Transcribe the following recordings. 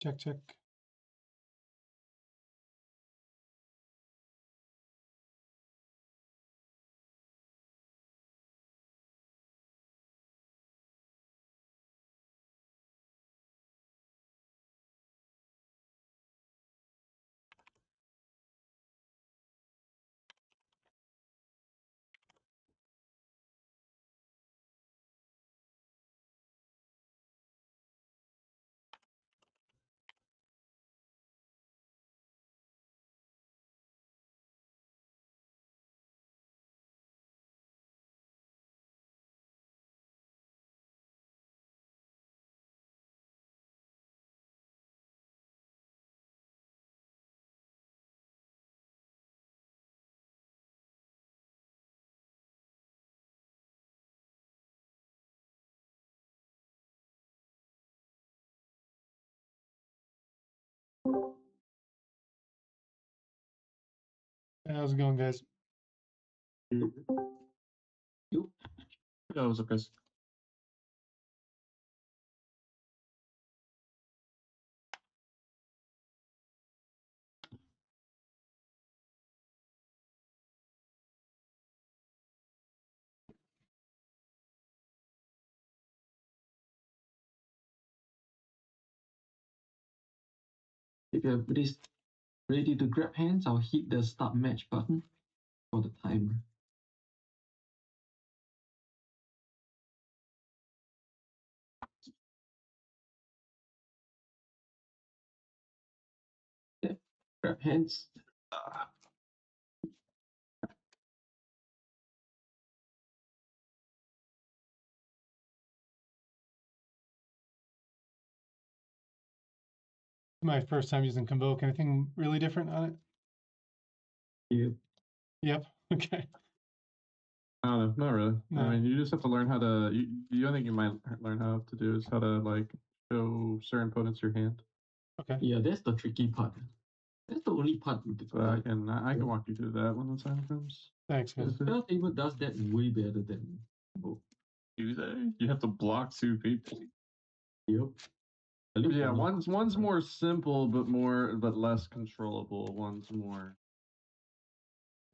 Check, check. How's it going, guys? You? Yeah, it was okay. If you're ready to grab hands, I'll hit the start match button for the timer. Okay, grab hands. My first time using Convoke. Anything really different on it? Yep. Yep. Okay. I don't know, not really. No. I mean, you just have to learn how to. The only thing you might learn how to do is how to like show certain opponents your hand. Okay. Yeah, that's the tricky part. That's the only part. So I can walk you through that when the time comes. Thanks, guys. Spell table does that way better than both. Do they? You have to block two people. Yep. Yeah, one's more simple, but less controllable. One's more.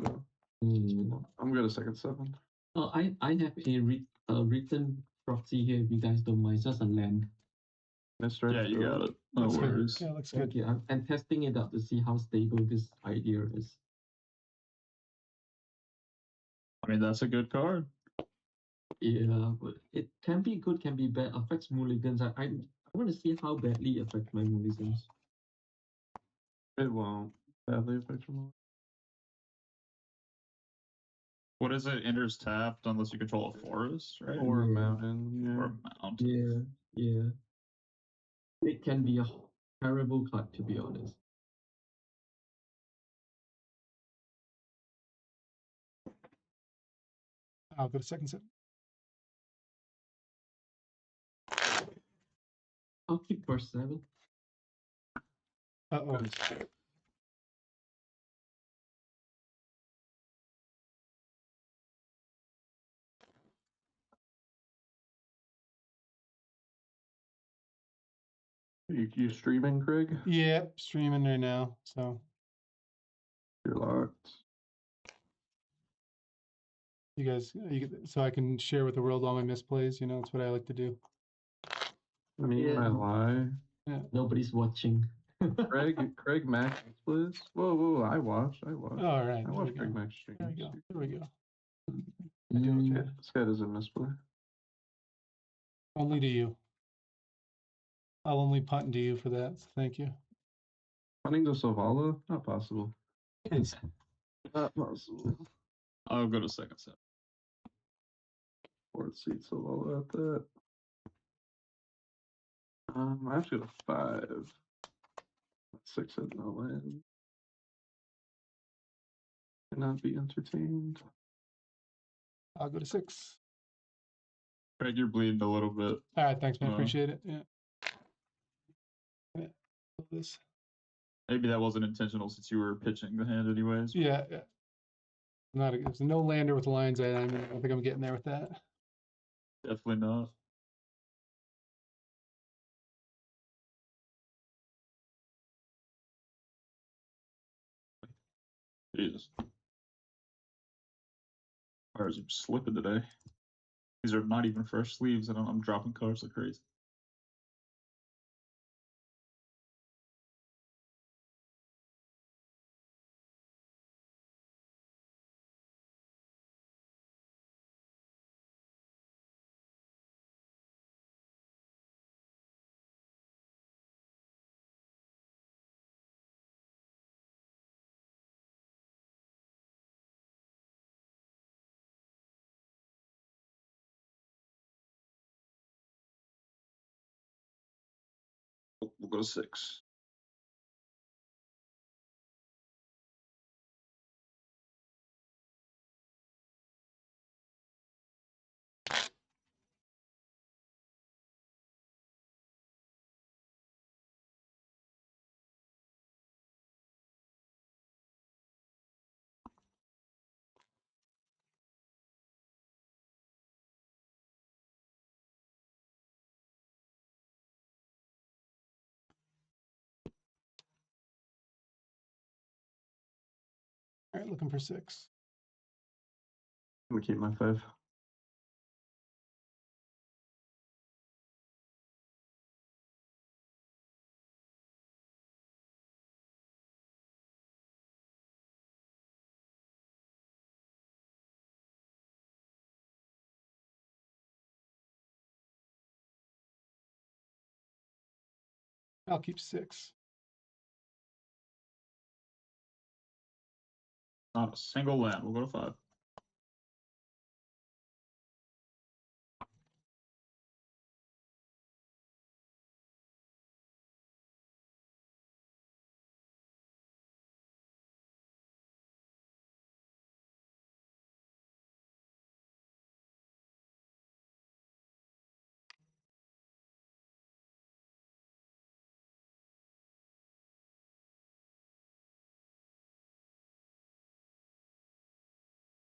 I'm good at second 7. I have a written proxy here. If you guys don't mind, just a land. That's right. Yeah, you got it. No Looks good. worries. Yeah, looks good. Okay, I'm testing it out to see how stable this idea is. I mean, that's a good card. Yeah, but it can be good, can be bad. Affects mulligans. I want to see how badly it affects my mulligans. It won't badly affect your mulligan. What is it? Enters tapped unless you control a forest, right? Or a mountain. Yeah. Or a mountain. Yeah. It can be a terrible card, to be honest. I'll go to second 7. I'll keep first 7. Uh-oh. You streaming, Craig? Yeah, streaming right now. So You're locked. you guys, so I can share with the world all my misplays. You know, that's what I like to do. I mean, you might lie. Yeah. Nobody's watching. Craig Max misplays. Whoa! I watch. All right. I watch Craig Max streams. There we go. There we go. Yeah, this guy doesn't misplay. Only to you. I'll only punt to you for that. So thank you. Punting to Savala? Not possible. It's not possible. I'll go to second 7. 4th seat Savala at that. I have to go to 5. 6 at no land. Cannot be entertained. I'll go to 6. Craig, you're bleeding a little bit. All right. Thanks, man. Appreciate it. Yeah. This. Maybe that wasn't intentional since you were pitching the hand anyways. Yeah. There's no lander with lines. I don't think I'm getting there with that. Definitely not. Jesus. Cards are slipping today. These are not even fresh sleeves, and I'm dropping cards like crazy. We'll go to 6. All right, looking for 6. I'm gonna keep my 5. I'll keep 6. Not a single land. We'll go to 5.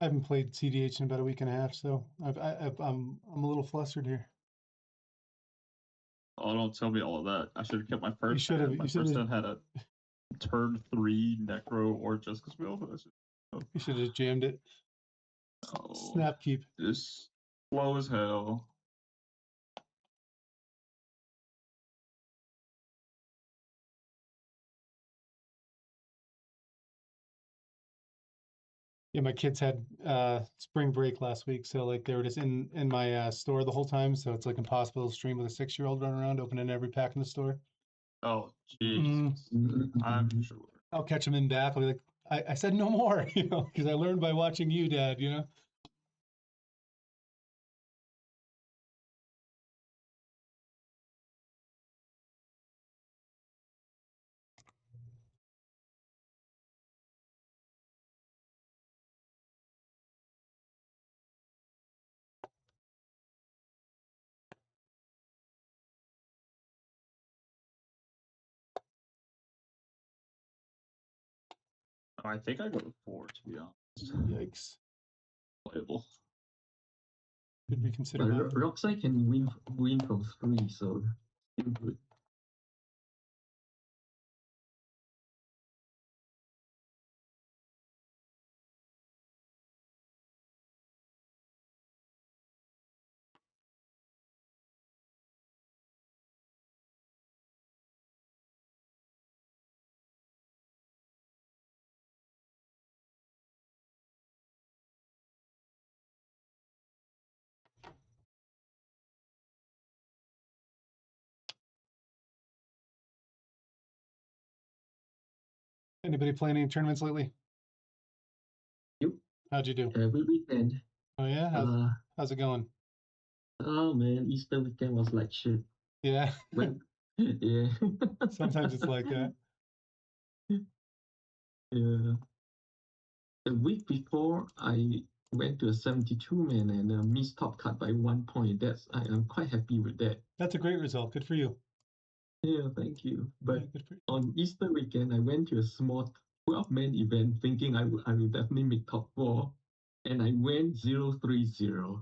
I haven't played cEDH in about a week and a half, so I'm a little flustered here. Oh, don't tell me all of that. I should have kept my first should have- hand. My you first should've- hand had a turn 3 Necro or Jessica's Wheel. You should have just jammed it. Oh, Snap keep. this slow as hell. Yeah, my kids had spring break last week, so like they were just in my store the whole time. So it's like impossible to stream with a 6-year-old running around opening every pack in the store. Oh, jeez. I'm sure. I'll catch them in back. I'll be like, I said no more, because I learned by watching you, Dad. I think I go to 4, to be honest. Yikes. Playable. Could reconsider But that. Rockside can win from 3, so still good. Anybody playing any tournaments lately? Yep. How'd you do? Every weekend. Oh yeah, how's it going? Oh man, Easter weekend was like shit. Yeah. When, yeah. Sometimes it's like that. Yeah. The week before, I went to a 72-man and missed top cut by 1 point. I'm quite happy with that. That's a great result. Good for you. Yeah, thank you. But Yeah, good for you. on Easter weekend, I went to a small 12-man event thinking I will definitely make top 4, and I went 0-3-0.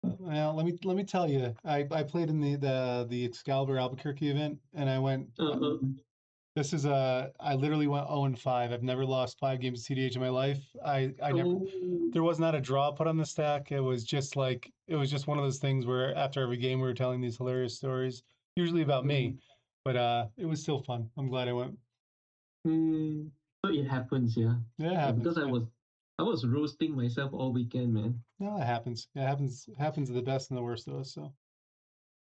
Well, let me tell you, I played in the Excalibur Albuquerque event, and I went This is I literally went 0-5. I've never lost 5 games of CDH in my life. I never. Oh, There was not a draw put on the stack. It was just one of those things where after every game we were telling these hilarious stories, usually about me, but it was still fun. I'm glad I went. so it happens, yeah. Yeah, it Yeah, happens. because Yeah. I was roasting myself all weekend, man. No, it happens. It happens to the best and the worst of us. So,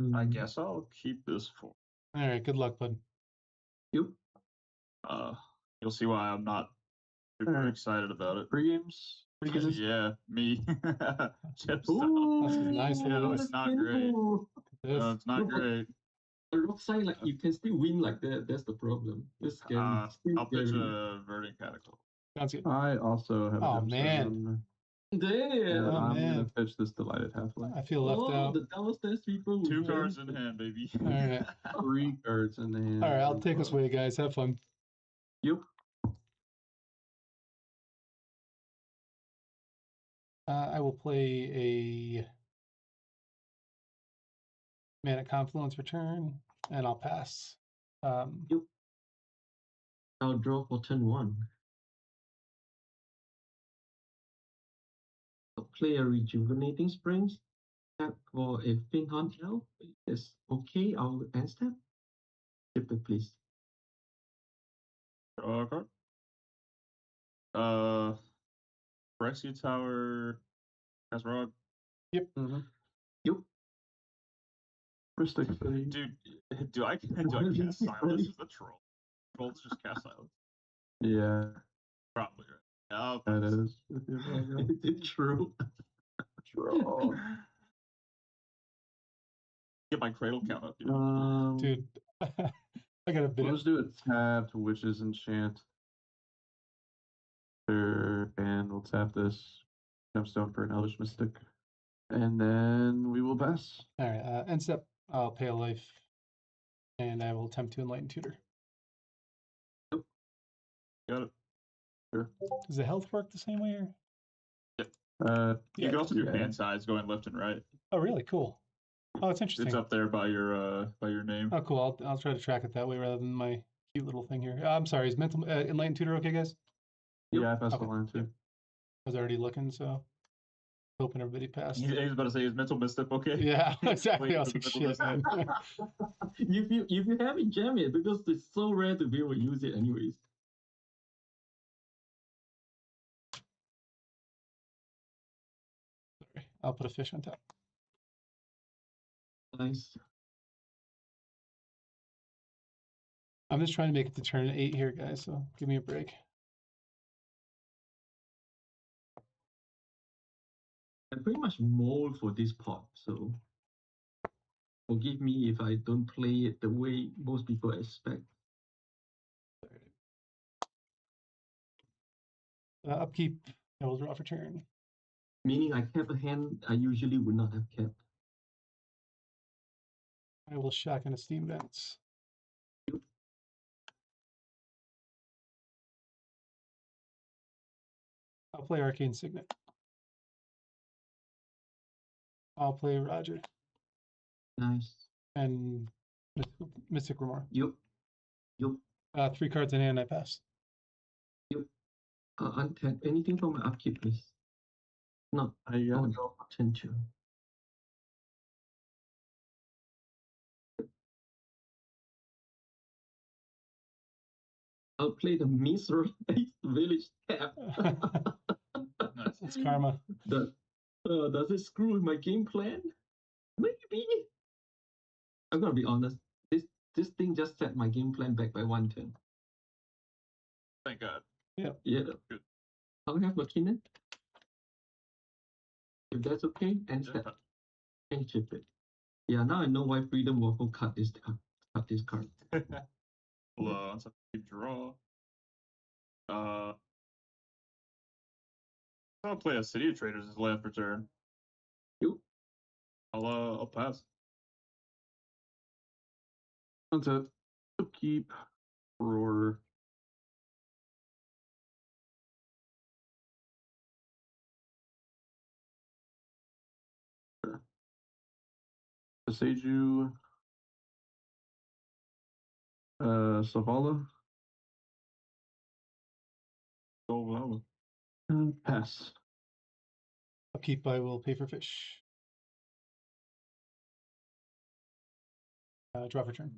I Mm. guess I'll keep this for. all right, good luck, bud. You? You'll see why I'm not super Alright. excited about it. Free games. Free games. Yeah, me. Chips. Ooh, That's nice Yeah, little it's voice. not great. This. It's not No, but- great. The rock side, like you can still win like that. That's the problem. It's scary. Still I'll pitch scary. a Verdant Catacomb. Sounds good. I also have a Oh, gemstone. man. And Damn. Oh, I'm gonna man. pitch this Delighted Halfling. I feel left Oh, out. the downstairs people. 2 with cards them. in hand, baby. All right. 3 cards in the hand. All right, I'll take us away, guys. Have fun. Yep. I will play a Mana Confluence return, and I'll pass. I'll draw for turn 1. I'll play a Rejuvenating Springs. Tap for a Finhunt Elf. Yes, okay. I'll end step. Skip it, please. Draw a card. Rescue Tower. Casrog. Mm-hmm. Yep. Mystic City. Dude, do I cast Silence as a troll? Trolls just cast Silence. Yeah, Probably right. Oh, that is. If you want to It's true. draw. Get my cradle count up, you know. Dude, I got a bit We'll of. just do a tapped Witch's Enchant. Sure, and we'll tap this gemstone for an Elvish Mystic. And then we will pass. All right, end step. I'll pay a life, and I will attempt to enlighten tutor. Got it. Does the health work the same way? Uh, You can also do yeah. hand size going left and right. Oh, really? Cool. Oh, it's interesting. It's up there by your name. Oh, cool. I'll try to track it that way rather than my cute little thing here. I'm sorry. Is mental enlightened tutor okay, guys? Yeah, I passed Okay. the line too. I was already looking, so hoping everybody passed. He was about to say, is mental misstep okay? Yeah, exactly. Wait I was for like, the shit, mental man. If you have it, jam it because it's so rare to be able to use it, anyways. Sorry. I'll put a fish on top. Nice. I'm just trying to make it to turn 8 here, guys, so give me a break. I pretty much mold for this pot, so forgive me if I don't play it the way most people expect. Upkeep, I will draw for turn. Meaning I kept a hand I usually would not have kept. I will shotgun a steam vents. I'll play Arcane Signet. I'll play Roger Nice. and Mystic Remor. Yup. 3 cards in hand, I pass. Untap anything from my upkeep, please. No, I I'll got draw potential. I'll play the Misery Village tap. Nice. It's karma. Does it screw with my game plan? Maybe. I'm gonna be honest. This thing just set my game plan back by 1 turn. Thank God. Yeah. Good. I'll have McKinnon. If that's okay, and Yeah. step and chip it. Yeah, now I know why Freedom Waffle cut this card. Well, once I draw. I'll play a City of Traders as land for turn. Yep. I'll pass. Sunset. Upkeep. Roar. Seiju. Savala. Oh well. Pass. Upkeep, I will pay for fish. Draw for turn.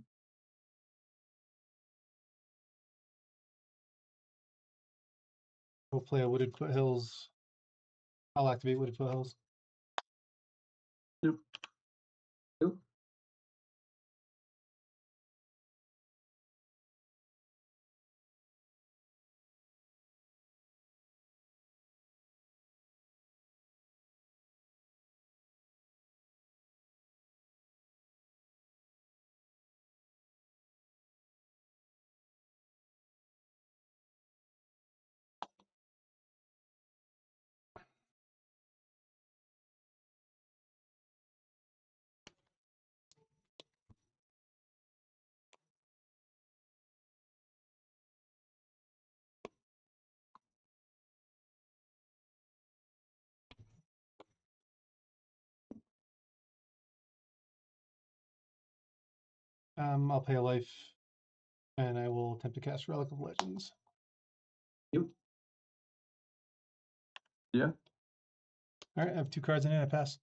We'll play a Wooded Foothills. I'll activate Wooded Foothills. Yep. I'll pay a life, and I will attempt to cast Relic of Legends. Yep. All right, I have 2 cards in it. I pass.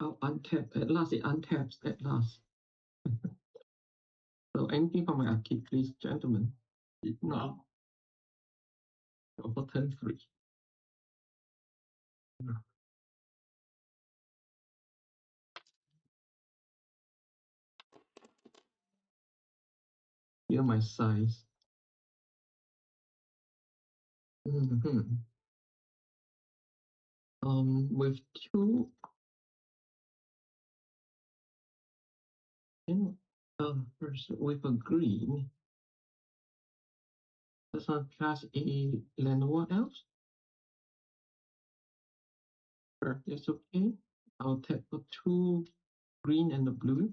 Oh, untap. At last, it untaps. At last. So anything from my upkeep, please, gentlemen. If not, go for turn 3. Here my size. With 2 and first with a green. Does not cast a Lenoir else? Sure. That's okay. I'll tap for 2 green and the blue.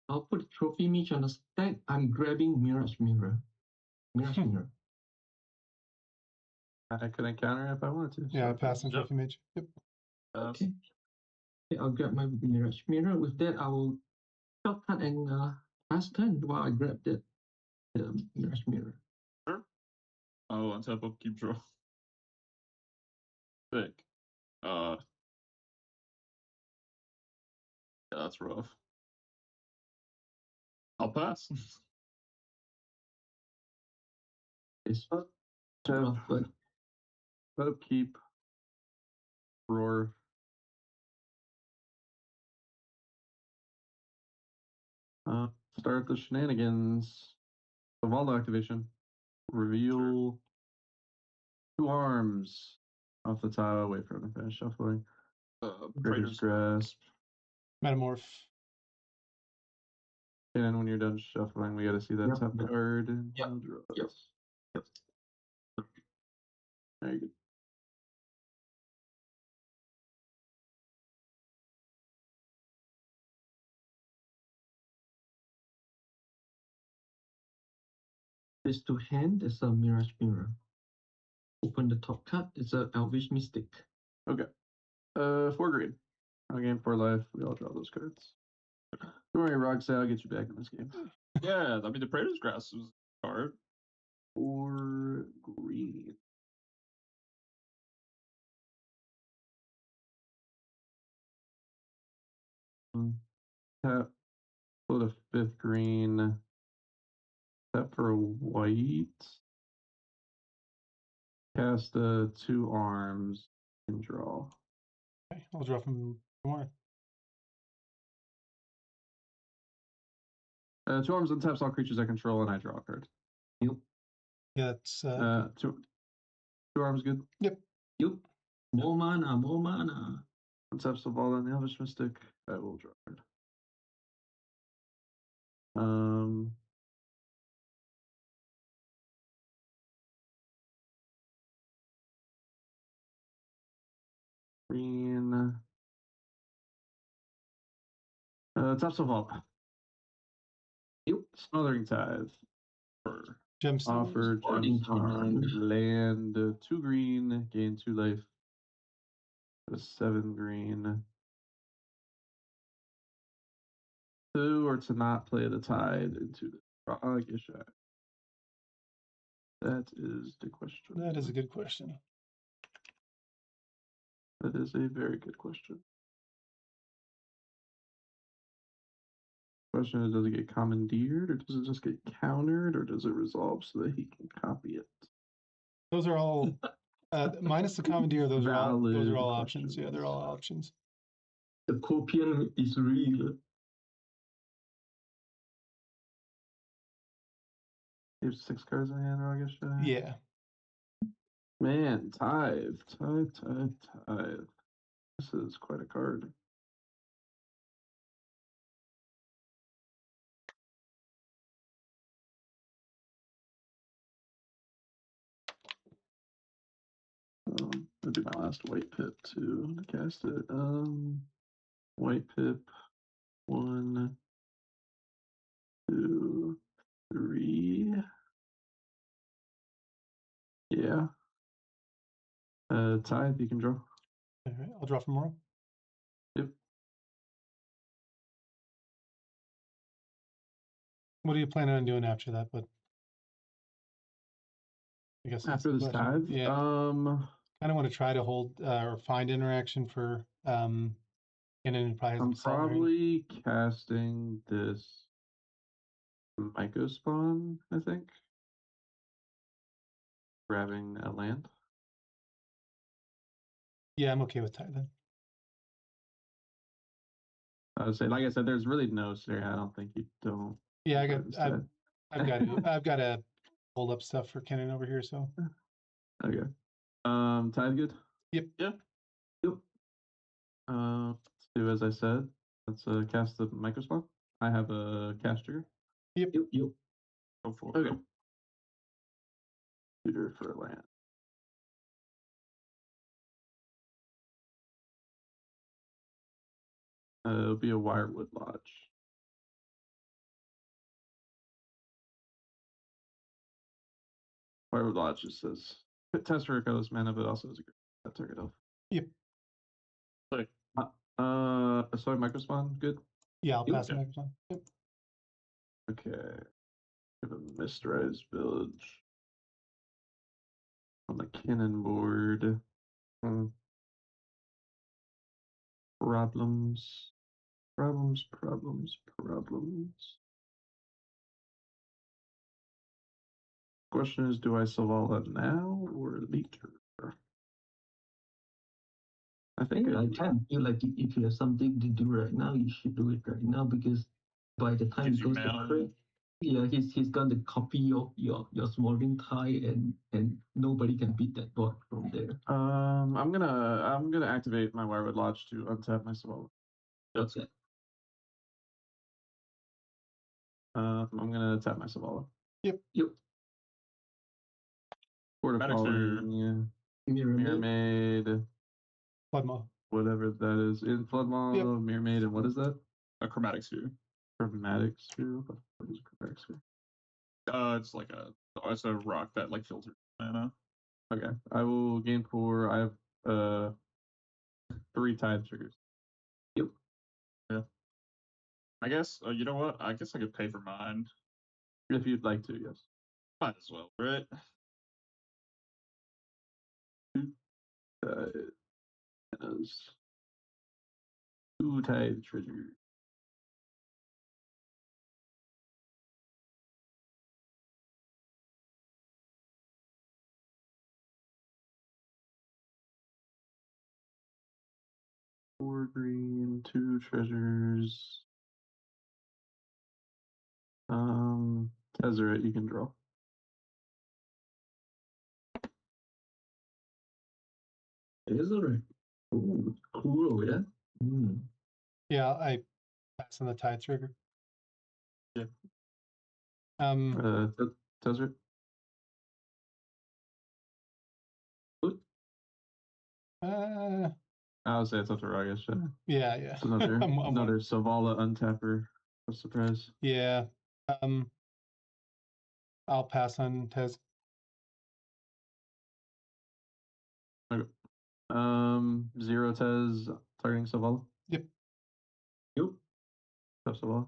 I'll put Trophy Mage on the stack. I'm grabbing Mirage Mirror. Mirage Mirror. I couldn't counter if I wanted to. Yeah, I so pass on Yep. Trophy Mage. Yep. Okay. Okay, I'll grab my Mirage Mirror. With that, I will shortcut and last turn while I grab that Mirage Mirror. Oh, on top of keep draw. Sick. Yeah, that's rough. I'll pass. It's Tap, rough, but upkeep, roar. Start the shenanigans. The vault activation. Reveal 2 arms off the top. Wait for him to finish shuffling. Praetor's Grasp. Metamorph. And when you're done shuffling, we got to see that Yep, top yep. card. And Yep, we'll draw it. yep, yep. Very good. This to hand is a Mirage Mirror. Open the top card. It's a Elvish Mystic. Okay. 4 green. Game 4 life. We all draw those cards. Don't worry, Roxy, I'll get you back in this game. Yeah, I mean the Praetor's Grass was a card. 4 green. Tap. Put a 5th green. Tap for a white. Cast 2 arms and draw. Okay, I'll draw from more. 2 arms untaps all creatures I control, and I draw a card. Yep. Yeah, it's 2 arms good. Yep. More mana, more mana. Untaps the ball on the Elvish Mystic. I will draw a card. Green. Taps of up. Yep. Smothering Tithe. For Gemstone. offer Boarding Gemstone, card. land 2 green, gain 2 life. 7 green. 2 or to not play the tide into the draw. I guess That is the question. That is a good question. That is a very good question. Question is, does it get commandeered, or does it just get countered, or does it resolve so that he can copy it? Those are all minus the commandeer. Those are all Valid options. Yeah, they're all questions. options. The copian is real. You have 6 cards in hand, Ragesh? Yeah. Man, tithe. This is quite a card. That'd be my last white pip to cast it. White pip. 1, 2, 3. Yeah. Tithe, you can draw. All right, I'll draw for more. Yep. What are you planning on doing after that? But I guess that's After the this question. tithe, Yeah. Kind of want to try to hold or find interaction for and then it probably has I'm assault in her hand. probably casting this Myco spawn, I think. Grabbing a land. Yeah, I'm okay with tie then. I would say, like I said, there's really no scenario. I don't think you don't. Yeah, grab this I've got to hold up stuff for Kenan over here. So Okay. Tithe good? Yep. Yeah. Yep. Let's do as I said. Let's cast the Myco spawn. I have a cast trigger. Yep. Go for it. Okay. Tutor for a land. It'll be a Wirewood Lodge. Wirewood Lodge just says test for colorless mana, but also is a great target elf. Yep. Like, Sorry, Microspawn, good. Yeah, I'll Yep. pass the microphone. Yep. Okay. Have a Mistrized Village on the cannon board. Problems. Question is, do I Savala now or later? I think I feel like if you have something to do right now, you should do it right now, because by the time Gives it you goes to mana. crit, yeah, he's gonna copy your smoldering tide, and nobody can beat that board from there. I'm gonna activate my Wirewood Lodge to untap my Savala. That's Okay. I'm gonna tap my Savala. Yep. Port of Maddox Falling, Mirror Mirror Maid. Maid, Floodmaw. whatever that is. In Floodmaw, Yep. Mirror Maid, and what is that? a chromatic sphere. Chromatic Sphere? What is Chromatic Sphere? It's like it's a rock that like filters mana. Okay, I will gain 4. I have 3 tithe triggers. Yep. Yeah. I guess you know what? I guess I could pay for mine. If you'd like to, yes. Might as well, right? As 2 tithe triggers. Four green, 2 treasures. Tezzeret, you can draw. Tezzeret. Ooh, cool, yeah. Yeah, I pass on the tie trigger. Yeah. Tezzeret. I would say it's up to Ragesh. Yeah. It's another another Savala untapper. A surprise. Yeah. I'll pass on Tez. Okay. 0 Tez targeting Savala. Yep. Tap Savala.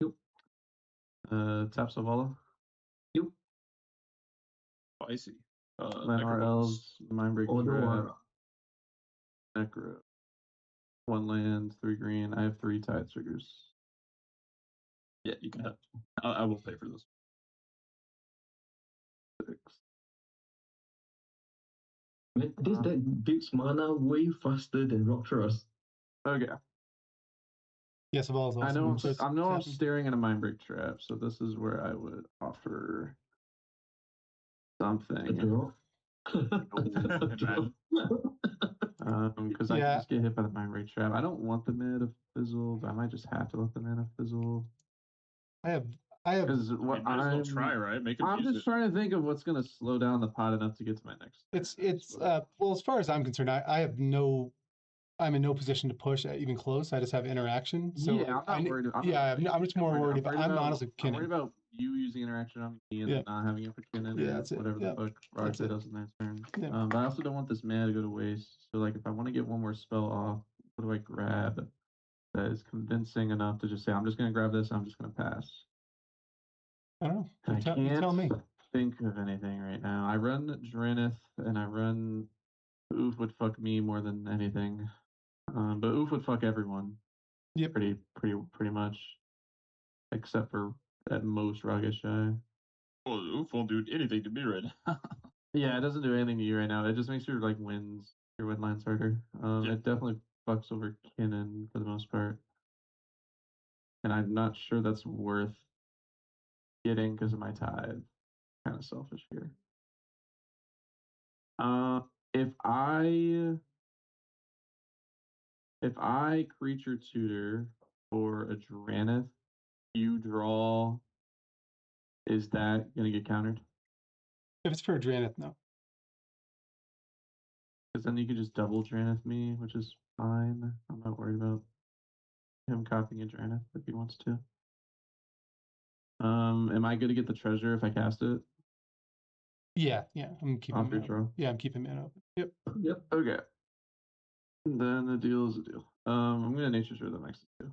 Yep. Tap Savala. Yep. spicy. Llanowar Necrobooks. Elves, Mindbreak Trap, Odawara. Necro. 1 land, 3 green. I have 3 tide triggers. Yeah, you can have. I will pay for this. 6. Man, this deck builds mana way faster than Rock Trust. Okay. Yes, of all is I awesome. know I'm, So it's I'm tapping. staring at a Mindbreak Trap, so this is where I would offer A something. draw. Imagine. Because I Yeah. can just get hit by the Mindbreak Trap. I don't want the mana to fizzle, but I might just have to let the mana fizzle. I have Because what You might as well try, right? Make it. I'm just trying to think of what's going to slow down the pot enough to get to my next. it's well, as far as I'm concerned, I'm in no position to push even close. I just have interaction. So yeah, I'm not worried. I'm just more worried about. I'm honestly I'm worried Kinnan. about you using interaction on me and Yeah. then not having it for Kinnan Yeah, or that's it. whatever Yeah, the fuck that's Rajay it. does in that turn. Yeah. But I also don't want this mana to go to waste. So like, if I want to get one more spell off, what do I grab that is convincing enough to just say I'm just going to grab this? I'm just going to pass. I don't know. I You tell me. can't think of anything right now. I run Dranith and I run Oof would fuck me more than anything. But Oof would fuck everyone. Yep. Pretty much. Except for at most Ragashy. Well, Oof won't do anything to me right now. Yeah, it doesn't do anything to you right now. It just makes your like your win lines harder. Yeah. It definitely fucks over Kinnan for the most part. And I'm not sure that's worth getting because of my tithe. Kind of selfish here. If I creature tutor for a Dranith, you draw. Is that gonna get countered? If it's for Dranith, no. Because then you could just double Dranith me, which is fine. I'm not worried about him copying a Dranith if he wants to. Am I good to get the treasure if I cast it? Yeah. I'm keeping Off your it draw. open. Yeah, I'm keeping it open. Yep. Yep. Okay. Then the deal is a deal. I'm gonna Nature's Rhythm next to you.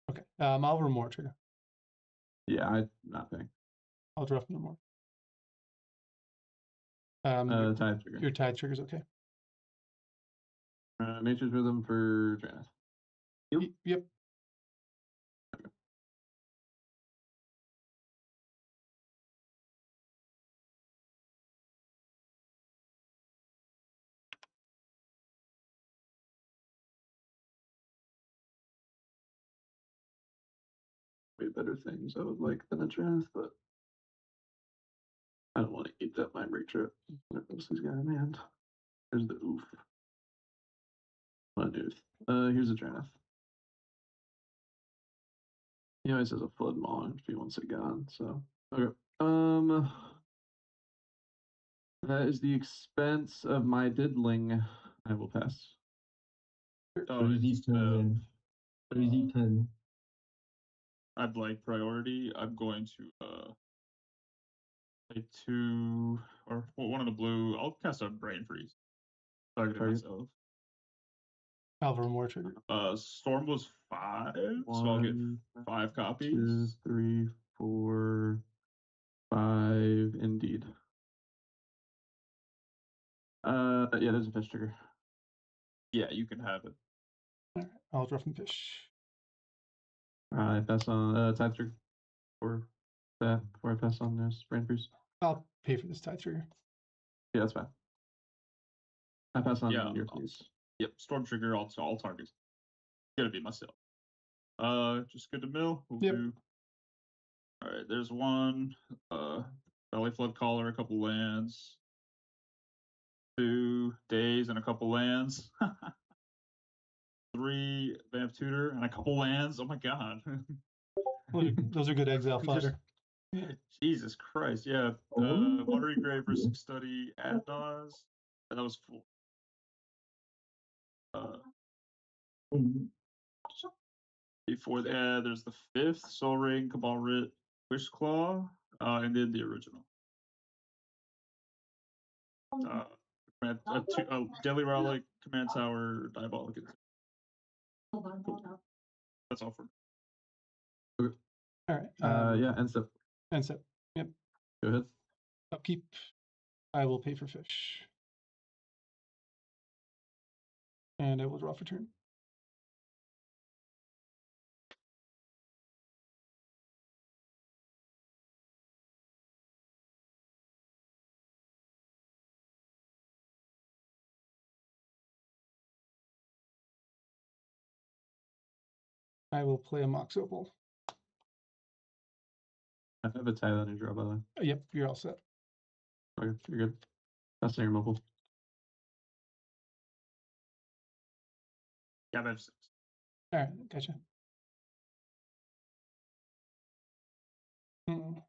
Okay. I'll remore trigger. Yeah, I'm not paying. I'll draw from the more. Tithe trigger. Your tide trigger's okay. Nature's Rhythm for Dranith. Yep. Way better things I would like than a Dranith, but I don't want to eat that Mindbreak Trip. What else he's got in hand? There's the Oof. Here's a Dranith. He always has a Flood Maw if he wants it gone, so. Okay. That is the expense of my diddling. I will pass. Crazy turn, man. Crazy turn. I'd like priority. I'm going to play 2 or 1 in the blue. I'll cast a Brain Freeze. Targeting myself. I'll remore trigger. Storm was 5, so I'll get 5 copies. 2, 3, 4, 5. Indeed. Yeah, there's a fish trigger. Yeah, you can have it. All right. I'll draw from fish. I pass on tithe trigger for that before I pass on this Brain Freeze. I'll pay for this tide trigger. Yeah, that's fine. I pass on your please. Yep, Storm trigger. All targets. Gonna be myself. Just good to mill. We'll do. All right, there's 1. Belly Flood Caller, a couple lands. 2 days and a couple lands. 3 Vamp Tutor and a couple lands. Oh my god. Those are good exile fodder. Jesus Christ, yeah. Watery Grave for Study Adnaz. That was full. Before that, there's the 5th Soul Ring, Cabal Writ, Wish Claw, and then the original. Daily Relic, Command Tower, Diabolic. Cool. That's all for me. Okay. All right. Yeah, end step. End step. Yep. Go ahead. Upkeep. I will pay for fish. And I will draw for turn. I will play a Mox Opal. I have a tie on your draw, by the way. Yep, you're all set. Okay, you're good. That's your mobile. Yeah, I have 6. All right, gotcha. Hmm.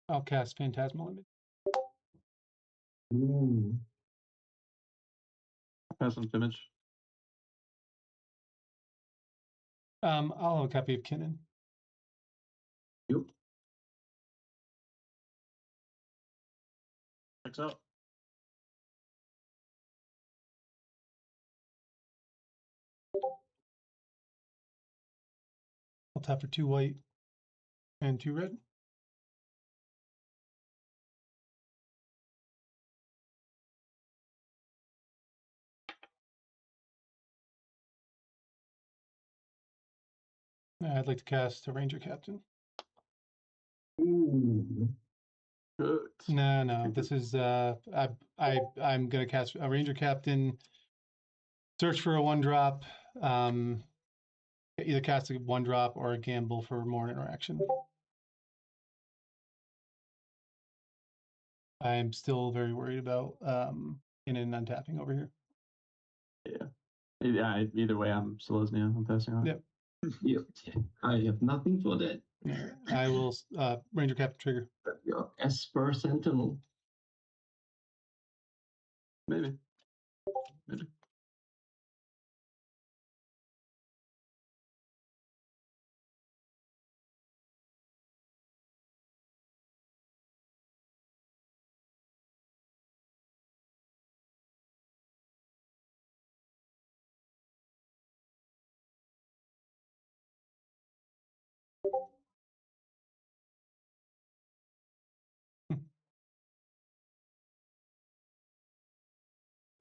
I'll cast Phantasmal Image. Ooh. Pass on image. I'll have a copy of Kinnan. Yep. 6 out. I'll tap for 2 white and 2 red. I'd like to cast a Ranger Captain. Ooh. Good. No. This is I'm gonna cast a Ranger Captain. Search for a 1-drop. Either cast a 1-drop or a gamble for more interaction. I'm still very worried about in and untapping over here. Yeah. Either way, I'm Selesnya. I'm passing on. Yep. Yep. I have nothing for that. Yeah, I will Ranger Captain trigger. Your Esper Sentinel. Maybe.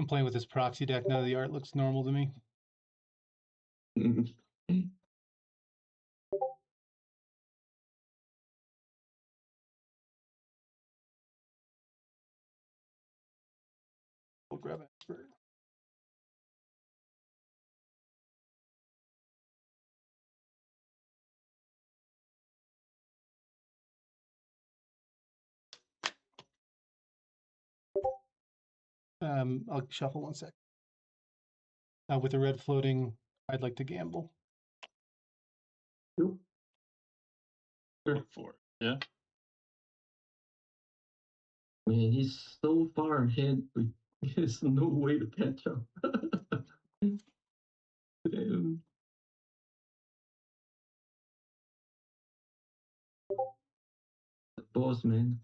I'm playing with this proxy deck now. The art looks normal to me. We'll grab expert. I'll shuffle 1 sec. With the red floating, I'd like to gamble. Yep. Look for it. Yeah. Man, he's so far ahead. There's no way to catch up. Damn. The boss, man.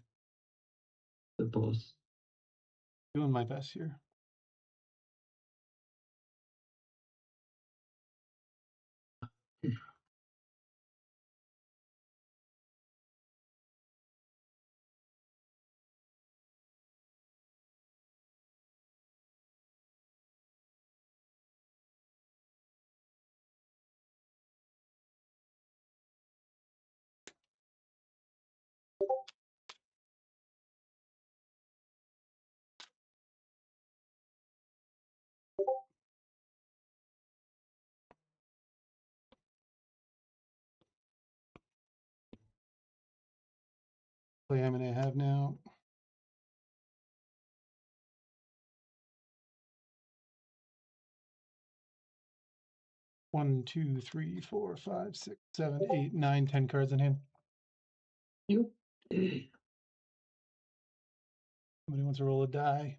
The boss. Doing my best here. Play how many I have now. One, 2, 3, 4, 5, 6, 7, 8, 9, 10 cards in hand. Yep. Somebody wants to roll a die.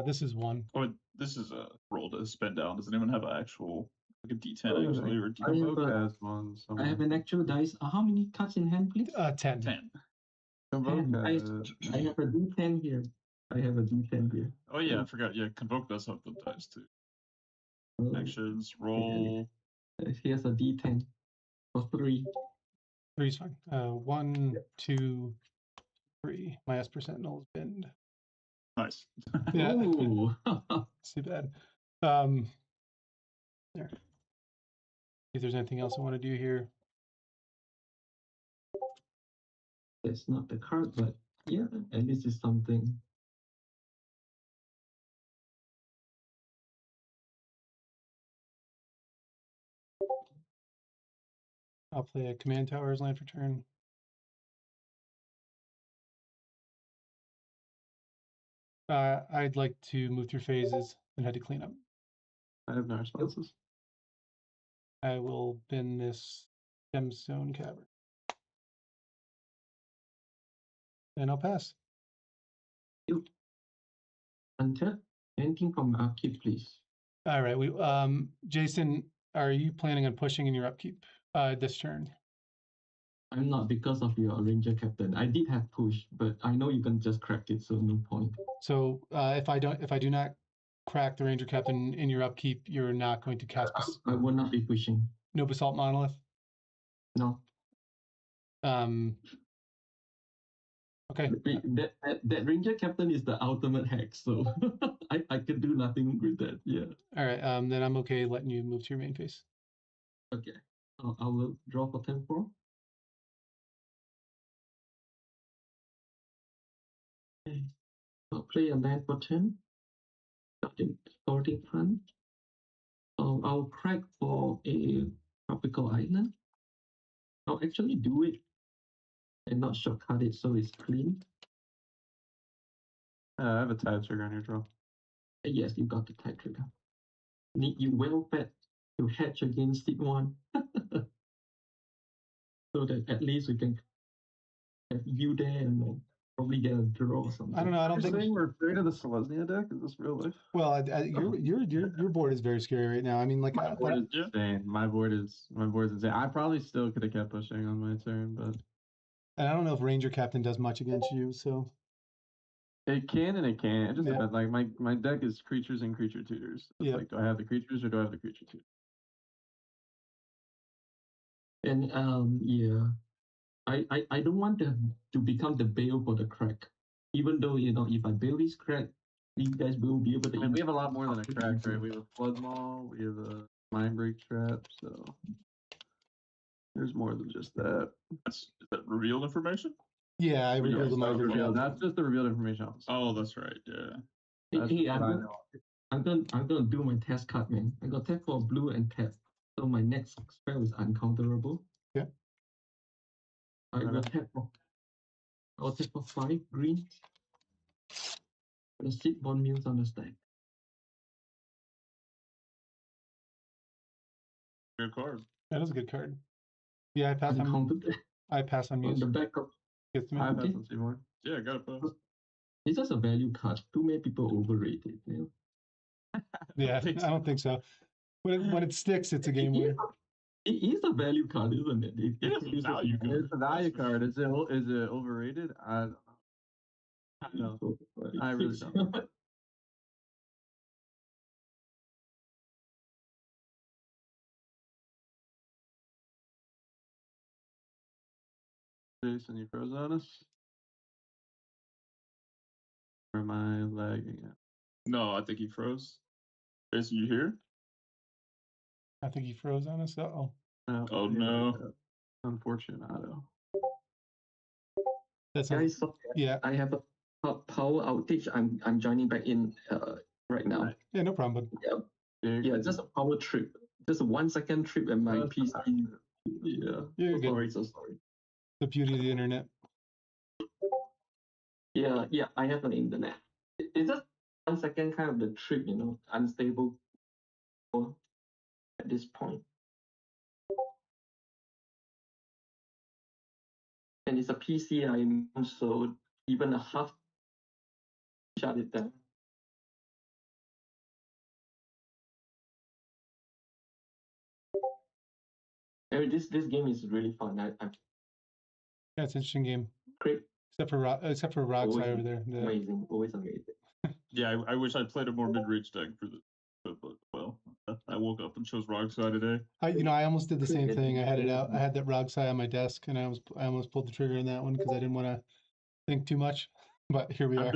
This is 1. Oh, this is a roll to spend down. Does anyone have an actual Like a D10 actually, or a I have Convoke a- has one I somewhere. have an actual dice. How many cards in hand, please? 10. 10. Convoke 10. has I have a D10 here. I have a D10 here. Oh yeah, I forgot. Yeah, Convoke does have the dice too. Oh, Actions, roll. here's a D10 for 3. 3 is fine. 1, 2, 3. My Esper Sentinels bend. Nice. Yeah, Ooh. it's too bad. There. If there's anything else I want to do here. That's not the card, but yeah, at least it's something. I'll play a Command Tower as land for turn. I'd like to move through phases and head to clean up. I have no responses. I will bin this Gemstone Cavern. And I'll pass. Untap. Anything from upkeep, please. All right. Jason, are you planning on pushing in your upkeep this turn? I'm not because of your Ranger Captain. I did have push, but I know you can just crack it, so no point. So if I do not crack the Ranger Captain in your upkeep, you're not going to cast I will not be pushing. no Basalt Monolith. No. Okay. That Ranger Captain is the ultimate hack, so I could do nothing with that. Yeah. All right. Then I'm okay letting you move to your main phase. Okay. I will draw for 10-4. Okay. I'll play a land for 10. Starting fun. I'll crack for a tropical island. I'll actually do it and not shortcut it so it's clean. I have a tide trigger on your draw. Yes, you got the tide trigger. Need you well fed to hedge against it one. So that at least we can have you there and then probably get a draw or something. I don't know. I don't You're think. saying we're afraid of the Selesnya deck? Is this real life? Well, your board is very scary right now. I mean, like, My board is insane. My board is insane. I probably still could have kept pushing on my turn, but and I don't know if Ranger Captain does much against you. So it can and it can't. It just Yeah. depends. Like my deck is creatures and creature tutors. It's Yeah. like, do I have the creatures or do I have the creature tutors? And yeah, I don't want to become the bail for the crack. Even though if I bail this crack, you guys will be able to. I mean, we have a lot more than a crack, right? We have a flood maul, we have a mind break trap, so there's more than just that. Is that revealed information? yeah, I Yeah, revealed it's the not mind. revealed. That's just the revealed information. Oh, that's right. Yeah. That's Hey, what I know. I'm gonna do my test card, man. I got tap for blue and tap, so my next spell is uncounterable. Yeah. I will tap for. I'll tap for 5 green. The seed bond mills on the stack. Good card. That is a good card. Yeah, I pass on. Uncounted I pass on on Muse. the back of. Gets to me. I have Okay. some Seymour. Yeah, got it. Pass. It's just a value card. Too many people overrate it. You know? Yeah, think I don't think so. When it sticks, it's a game winner. It is a value card, isn't it? It is a produces value more. card. It's a value card. Is it overrated? I don't know. No. I really don't. Jason, you froze on us? Or am I lagging it? No, I think he froze. Jason, you here? I think he froze on us. Uh-oh. No, Oh, yeah, no. Unfortunato. That sounds. Guys, Yeah. I have a power outage. I'm joining back in right now. Right. Yeah, no problem. Bud. Yeah, just a power trip. Just a 1 second trip and my That's PC. fine. Yeah. You're So good. sorry, so sorry. The beauty of the internet. Yeah, I have an internet. It's just 1 second kind of the trip, unstable at this point. And it's a PCI, so even a half shut it down. I mean, this game is really fun. I Yeah, it's an interesting game. great, Except for Rogsai Always over there. The, amazing, always amazing. Yeah, I wish I played a more mid-range deck for the. But well, I woke up and chose Rogsai today. I almost did the same Great thing. I had it out. I adventure. had that Rogsai on my desk, and I almost pulled the trigger on that one because I didn't want to think too much. But here we are.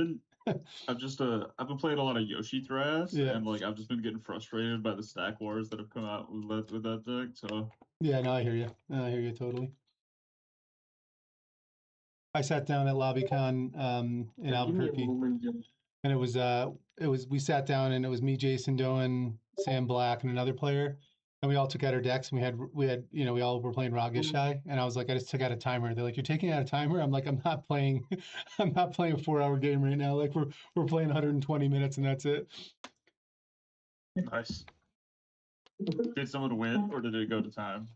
I've been playing a lot of Yoshi Thras, Yeah. and like I've just been getting frustrated by the stack wars that have come out with that deck. So Yeah, no, I hear you. I hear you totally. I sat down at LobbyCon in Give me a Albuquerque, moment, Jim. and it was we sat down and it was me, Jason Doan, Sam Black, and another player, and we all took out our decks and we had we all were playing Rogishai, and I was like, I just took out a timer. They're like, you're taking out a timer? I'm like, I'm not playing I'm not playing a 4-hour game right now. Like we're playing 120 minutes and that's it. nice. Did someone win, or did it go to time?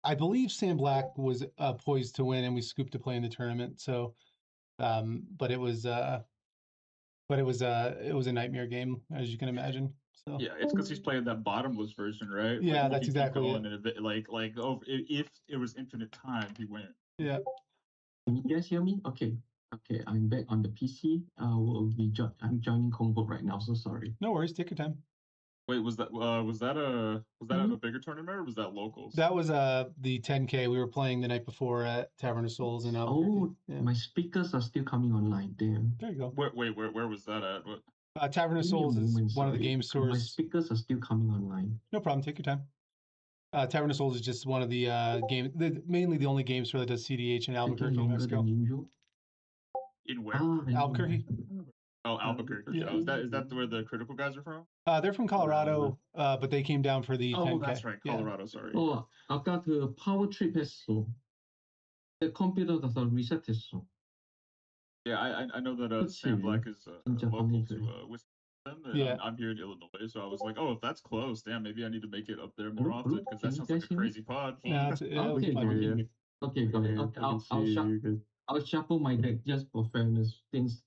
I believe Sam Black was poised to win, and we scooped to play in the tournament. So, but it was a nightmare game, as you can imagine. So Yeah, it's because he's playing that bottomless version, right? Yeah, like, that's he can keep exactly going, it. and if it was infinite time, he wins. yeah, Can you guys hear me? Okay. Okay, I'm back on the PC. I'm joining Convo right now, so sorry. no worries. Take your time. Wait, was that a bigger tournament, or was that locals? That was the 10K we were playing the night before at Tavern of Souls in Albuquerque. Oh, Yeah. my speakers are still coming online. Damn. There you go. Where was that at? What? Tavern of Give me a Souls is moment, one of the sorry. game My stores. speakers are still coming online. No problem. Take your time. Tavern of Souls is just one of the mainly the only game store that does cEDH in Taking Albuquerque, New longer Mexico. than usual. In where? I know. Albuquerque. Oh, Albuquerque. Yeah. Oh, is that where the critical guys are from? They're from Colorado, but they came down for the 10K. Oh, that's right, Colorado. Sorry. 아까 그 파워 트립 했어. 내 컴퓨터에서 리셋했어. Yeah, I know that 그치. Sam Black is 진짜 local 방금 to 그래. Wisconsin, and Yeah. I'm here in Illinois, so I was like, oh, if that's close, damn, maybe I need to make it up there more Hello, often hello, because can that you sounds like guys a hear me? crazy pod. No, it's Okay, fine. okay, Yeah. okay, got it. Okay, I'll shuffle my deck just for fairness, since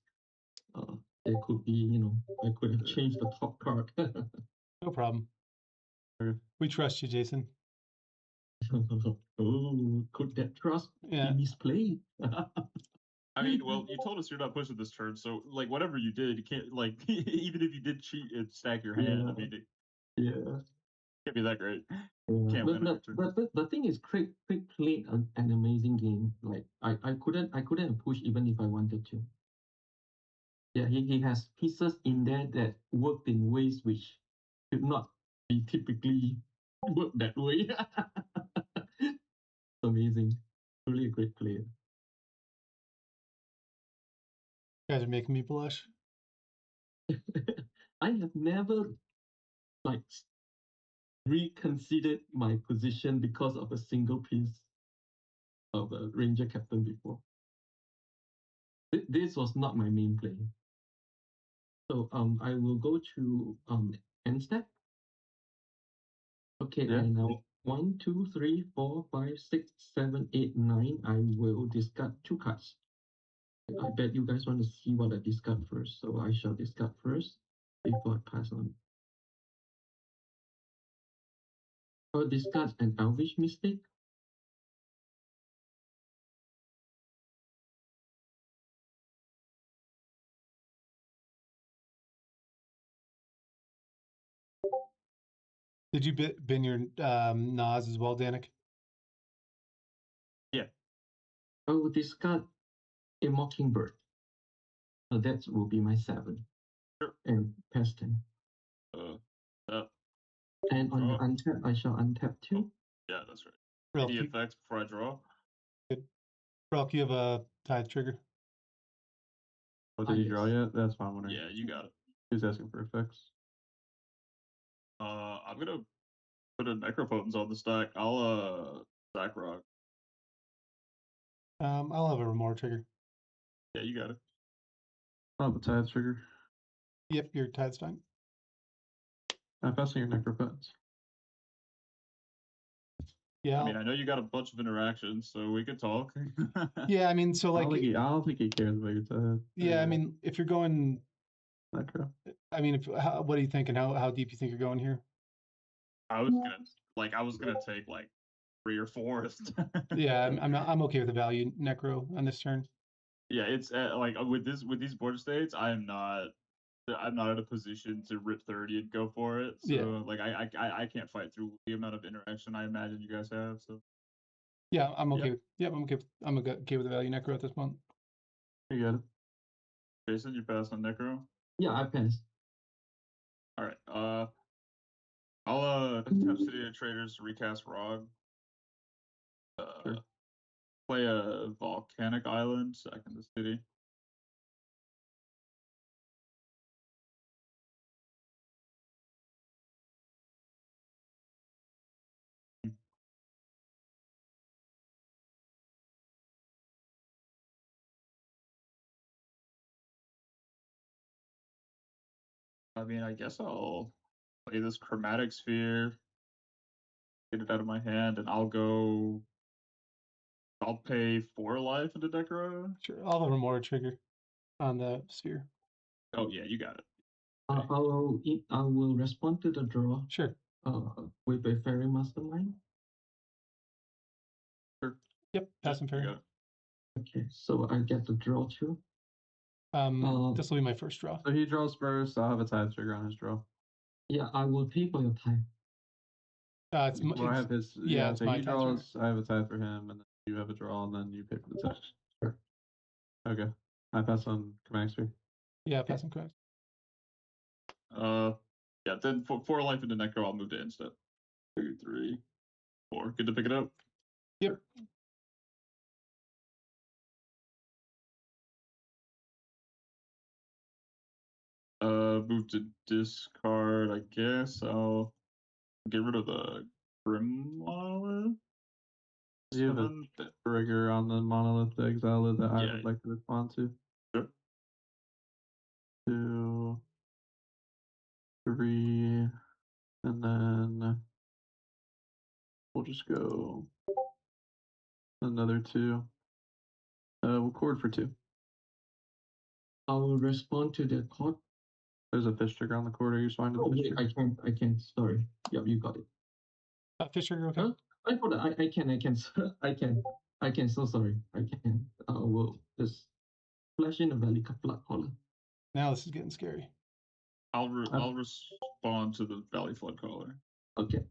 there could be, I could have changed the top card. No problem. Okay. We trust you, Jason. Oh, could that trust Yeah. be misplayed? I mean, well, you told us you're not pushing this turn, so like whatever you did, you can't like even if you did cheat and stack your hand, I mean, it Yeah. can't be that great. Yeah. Can't win every turn. But the thing is, Craig played an amazing game. Like I couldn't have pushed even if I wanted to. Yeah, he has pieces in there that worked in ways which should not be typically work that way. Amazing. Really a great player. You guys are making me blush. I have never like reconsidered my position because of a single piece of a Ranger captain before. This was not my main play. So I will go to end step. Okay, Yeah. and now 1, 2, 3, 4, 5, 6, 7, 8, 9. I will discard 2 cards. I bet you guys want to see what I discard first, so I shall discard first before I pass on. I'll discard an Elvish Mystic. Did you bin your Nas as well, Danik? Yeah. I will discard a Mockingbird. So that will be my 7. Sure. And pass 10. And on the untap, I shall untap 2. Yeah, that's right. Relk, Any you, effects before I draw? Relk, you have a tithe trigger. Oh, did you draw yes. yet? That's fine. Wondering. Yeah, you got it. Who's asking for effects? I'm gonna put a Necropotence on the stack. I'll stack rock. I'll have a Remore trigger. Yeah, you got it. Oh, the tithe trigger. Yep, your tithe's fine. I'm passing your necropets. Yeah. I mean, I know you got a bunch of interactions, so we could talk. Yeah, I mean, so I like, don't think he cares about your tithe. yeah, I mean, if you're going, Necro. I mean, what do you think, and how deep you think you're going here? I was gonna like I was gonna take like 3 or 4. Yeah, I'm okay with the value necro on this turn. Yeah, it's like with these board states, I'm not in a position to rip 30 and go for it. So Yeah. like I can't fight through the amount of interaction I imagine you guys have. So Yeah, I'm okay. Yep. With, yeah, I'm okay with the value necro at this point. You got it. Jason, you pass on Necro. Yeah, I passed. All right. I'll tap City of Traders to recast Rog. Sure. Play a volcanic island, sack in the city. I mean, I guess I'll play this chromatic sphere, get it out of my hand, and I'll pay 4 life into Necro. Sure, I'll have a Remora trigger on the sphere. Oh yeah, you got it. I will respond to the draw. Sure. With a fairy mastermind. Sure. Yep, pass and You fairy. got it. Okay, so I get the draw too. This will be my first draw. So he draws first. I'll have a tide trigger on his draw. Yeah, I will pay for your time. It's Well, I have his. yeah, it's so my he tide trigger. draws. I have a tide for him, and then you have a draw, and then you pay for the tide. Sure. Okay. I pass on Command Sphere. Yeah, pass and correct. Yeah, then 4 life into Necro, I'll move to instead. 2, 3, 4. Good to pick it up. Yep. Move to discard, I guess. I'll get rid of the Grimoire. You have a trigger on the monolith exile that I Yeah. would like to respond to. Sure. 2, 3, and then we'll just go another 2. We'll cord for 2. I will respond to the court. There's a fish trigger on the cord. Are you responding to Oh the fish wait, trigger? I can't. Sorry. Yep, you got it. Fish trigger, okay. Huh? I thought I can. I can. So sorry. I can. Will just flash in a Valley Flood Caller. Now this is getting scary. I'll respond to the Valley Flood Caller. Okay.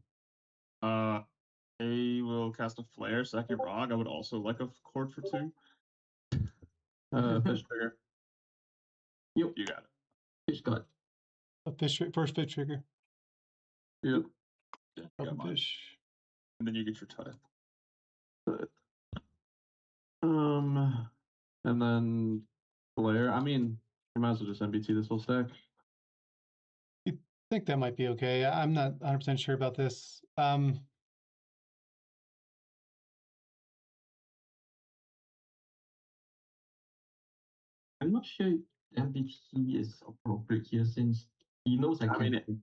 I will cast a Flare, second Rog. I would also like a cord for 2. Fish trigger. Yep. You got it. Fish got. First fish trigger. Yep. Yeah, Open got mine. fish. And then you get your tide. And then Flare. I mean, you might as well just MBT this whole stack. I think that might be okay. I'm not 100% sure about this. I'm not sure MVP is appropriate here since he knows I mean, can.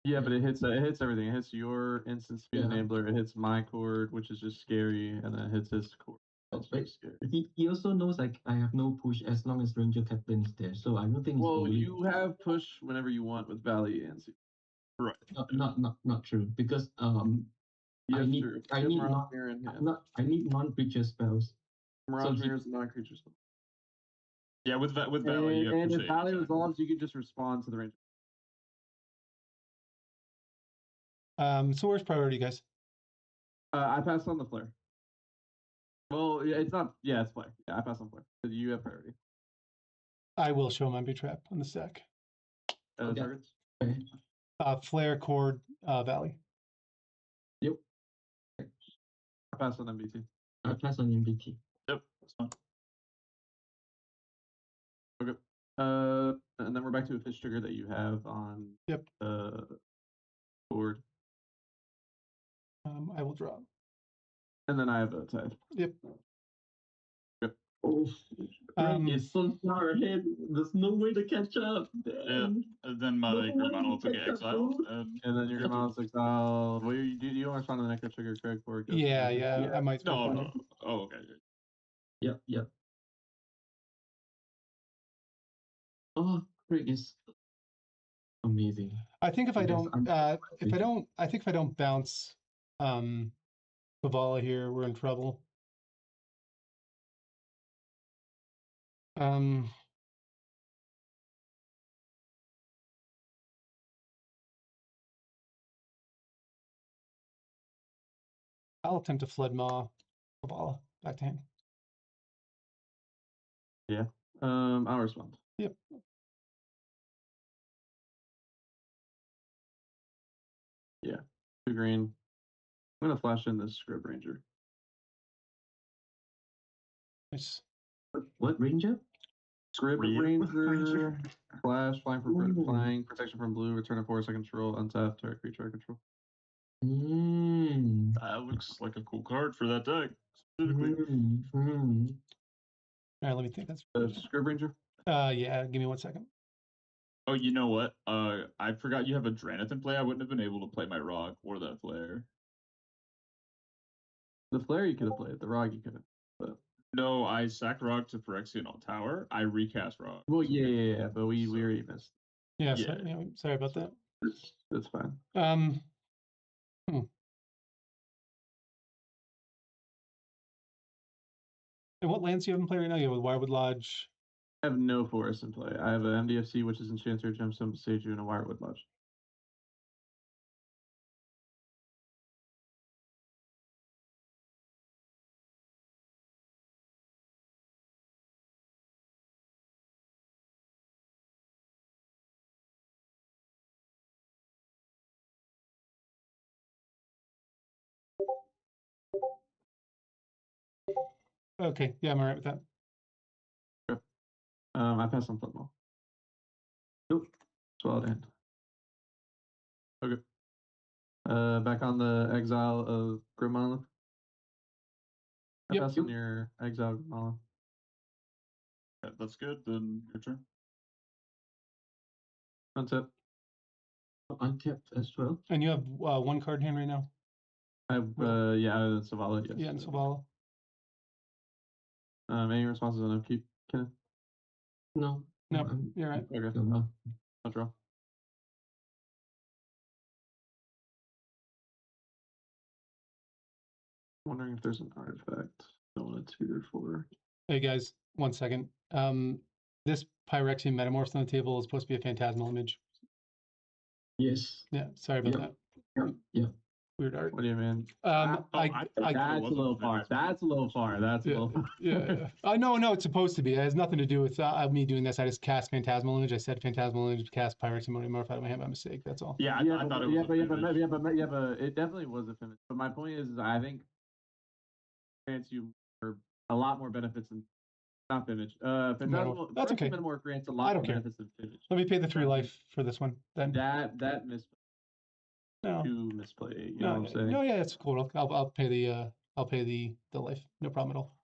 Yeah, but it hits everything. It hits your instant speed Yeah. enabler. It hits my cord, which is just scary, and then it hits his cord. That's also right. scary. He also knows like I have no push as long as Ranger Captain is there. So I don't think. Well, it's you have push whenever you want with Valley and Sea. Right. not true because Yes, I need true. I You have need Mirage non, Mirror in hand. not I need non-creature spells. Mirage so Mirror is a non-creature spell. Yeah, with Valley, you have And push if 8 Valley anytime. resolves, you can just respond to the Ranger. So where's priority, guys? I pass on the Flare. Well, yeah, it's not. Yeah, it's Flare. Yeah, I pass on Flare. Because you have priority. I will show my trap on the stack. Okay. Targets? Okay. Flare, cord, Valley. Yep. I pass on MBT. I pass on MVP. Yep, that's fine. Okay. And then we're back to a fish trigger that you have on Yep. board. I will drop. And then I have a tide. Yep. Oh, it's so far ahead. There's no way to catch up. Yeah. And then my Grimano will get exiled. And then your Grimano's exiled. Well, you don't respond to the Necro trigger, Craig, before it goes. Yeah, I might. no. Oh, okay. Yep. Oh, Craig is amazing. I think if I Yes, don't, I think if I don't bounce Kavala here, we're in trouble. I'll attempt to flood Maw. Kavala, back to hand. Yeah. I'll respond. Yep. 2 green. I'm gonna flash in this Scrub Ranger. Nice. What ranger? Scrib Real Ranger, flash, flying Ooh. flying, protection from blue, return a force I control, untap, target creature I control. That looks like a cool card for that deck. Specifically. All right, let me think. That's Scrib Ranger. yeah. Give me 1 second. Oh, you know what? I forgot you have a Dranith in play. I wouldn't have been able to play my Rog or that Flare. The Flare you could have played, the Rog you could have. But No, I sacked Rog to Phyrexian on tower. I recast Rog. well, yeah, but we So- already missed. Yeah. Yeah. Sorry about that. That's fine. And what lands do you have in play right now? You have a Wirewood Lodge. I have no forest in play. I have a MDFC, which is Enchanter, Gemstone, Sage, and a Wirewood Lodge. Okay, yeah, I'm alright with that. I pass on football. Nope. Swallowed hand. Okay. Back on the exile of Grim Monolith. I Yep. pass on your exile Monolith. Yeah, that's good. Then your turn. Untap. Untapped as well. And you have 1 card in hand right now. I have yeah, Savala, yes. Yeah, and Savala. Any responses on upkeep, Kenneth? No. No, I'm- you're right. Okay. go on. I'll draw. Wondering if there's an artifact I want to tutor for. Hey guys, 1 second. This Pyrexian Metamorphs on the table is supposed to be a phantasmal image. Yes. Yeah, sorry about Yep. that. Yeah. Weird art. What do you mean? I thought I it That's a wasn't little far. fantastic. That's a little far. That's a yeah, little far. yeah. No, it's supposed to be. It has nothing to do with me doing this. I just cast Phantasmal Image. I said Phantasmal Image, cast Pyrexian Metamorph out of my hand by mistake. That's all. Yeah, I thought it was. But it definitely was a finish. But my point is, I think grants you a lot more benefits than not finish. Phantasmal. That's okay. Metamorph grants a I lot don't more care. benefits than finish. Let me pay the 3 life for this one. Then That misplay. no, To misplay. You know what I'm saying? no, yeah, it's cool. I'll pay the life. No problem at all.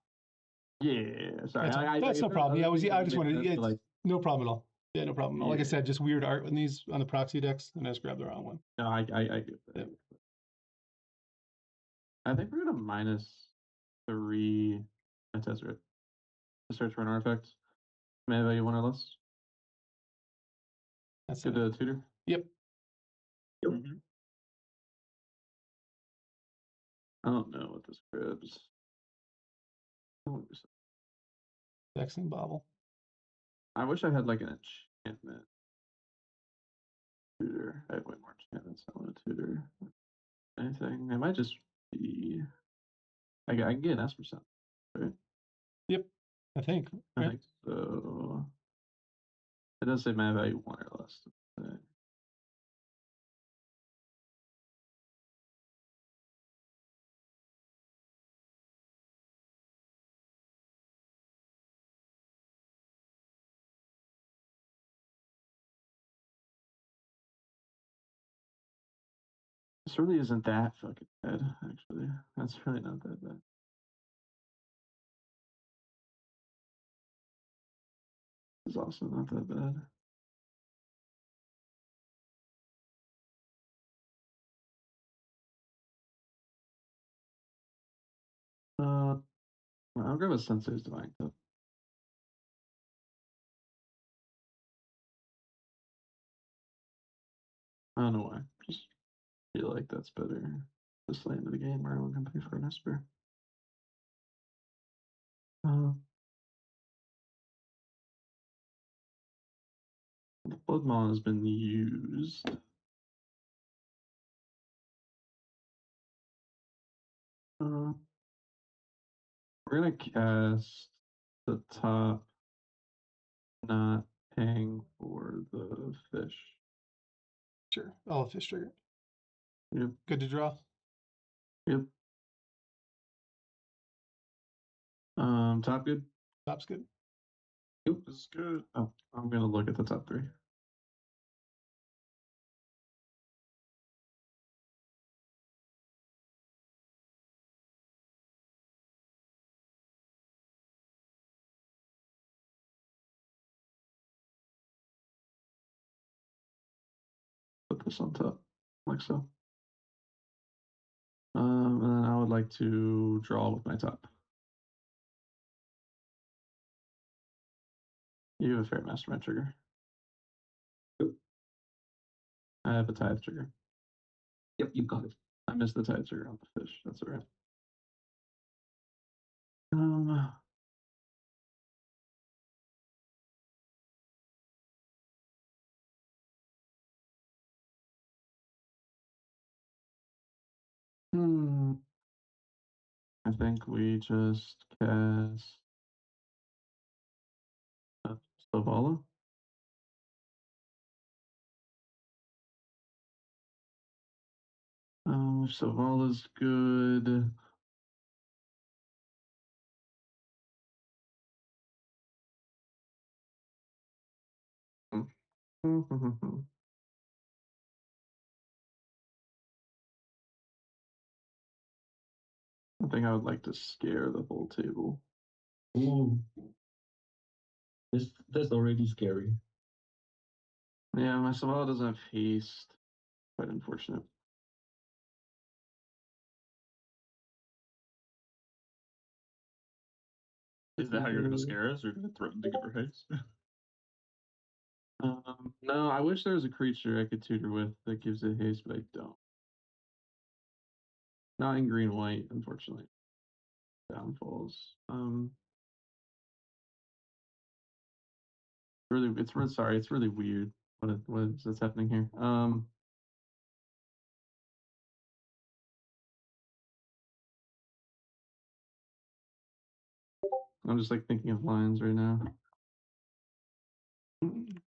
Yeah. Sorry. That's no problem. Yeah, I just wanted. Yeah, like. no problem at all. Yeah, no problem. Like I Yeah. said, just weird art on these on the proxy decks, and I just grabbed the wrong one. No, I get that. Yeah. I think we're gonna -3 a Tezzeret to search for an artifact. May value 1 or less. That's Good it. tutor. Yep. Mhm. I don't know what this grabs. Vexing Bobble. I wish I had like an enchantment tutor. I have way more enchantments. I want a tutor. Anything? It might just be. I can get an S%, right? Yep. I think. I Right? think so. It does say mana value 1 or less. This really isn't that fucking bad, actually. That's really not that bad. It's also not that bad. I'll grab a Sensei's Divine Cup. I don't know why. Just feel like that's better. this late into the game where everyone can pay for an Esper. The Blood Maw has been used. We're gonna cast the top, not paying for the fish. Sure. Oh, fish trigger. Yep. Good to draw. Yep. Top good. Top's good. This is good. Oh, I'm gonna look at the top 3. Put this on top, like so. And then I would like to draw with my top. You have a Fair Mastermind trigger. I have a Tithe trigger. Yep, you got it. I missed the Tithe trigger on the fish. That's all right. I think we just cast Savala. Savala's good. I think I would like to scare the whole table. Ooh. That's already scary. Yeah, my Savala doesn't have haste. Quite unfortunate. Is that how you're gonna scare us, or gonna threaten to give her haste? No, I wish there was a creature I could tutor with that gives it haste, but I don't. Not in green white, unfortunately. Downfalls. It's really weird what's happening here. I'm just like thinking of lines right now. And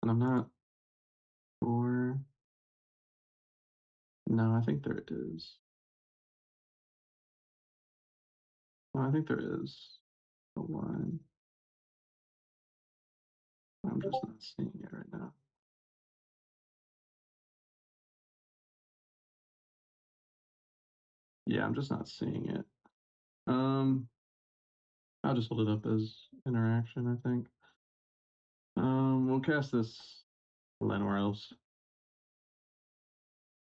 I'm not sure. No, I think there it is. No, I think there is a line. I'm just not seeing it right now. Yeah, I'm just not seeing it. I'll just hold it up as interaction, I think. We'll cast this Llanowar Elves.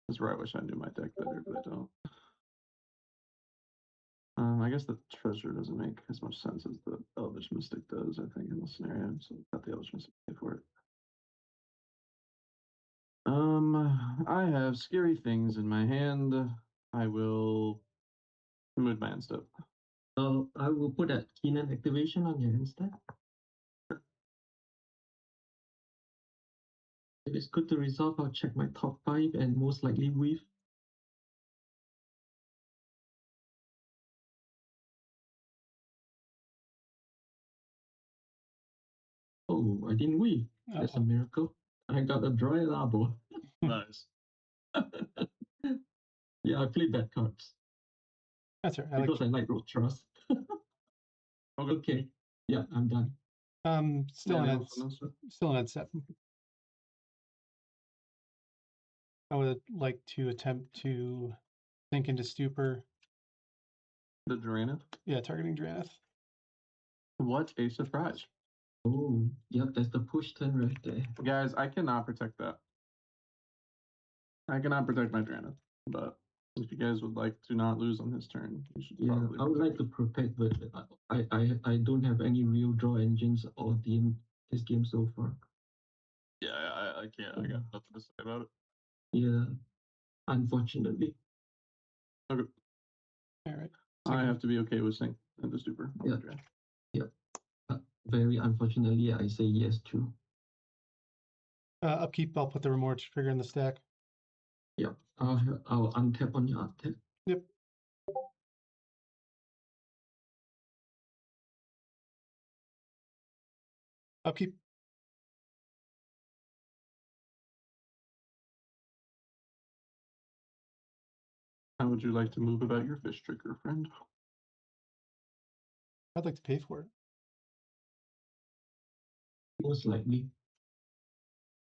That's where I wish I knew my deck better, but I don't. I guess the treasure doesn't make as much sense as the Elvish Mystic does, I think, in this scenario. So let the Elvish Mystic pay for it. I have scary things in my hand. I will move my end step. I will put that Keenan activation on your end step. If it's good to resolve, I'll check my top 5 and most likely weave. Oh, I didn't weave. That's a miracle. I got a dry labo. Nice. Yeah, I played bad cards. That's right. Because I like Road Trust. Okay. Yeah, I'm done. Still an end step. I would like to attempt to sink into stupor. The Drannith? Yeah, targeting Drannith. What a surprise. Oh, yep, that's the push turn right there. Guys, I cannot protect that. I cannot protect my Drannith, but if you guys would like to not lose on his turn, you should probably. I would like to protect, but I don't have any real draw engines or this game so far. Yeah, I can't. I got nothing to say about it. Yeah, unfortunately. All right. I have to be okay with sync and the super. Yeah. Very unfortunately, I say yes too. Upkeep, I'll put the remorse trigger in the stack. I'll untap on your untap. Yep. Upkeep. How would you like to move about your fish trigger, friend? I'd like to pay for it. Most likely.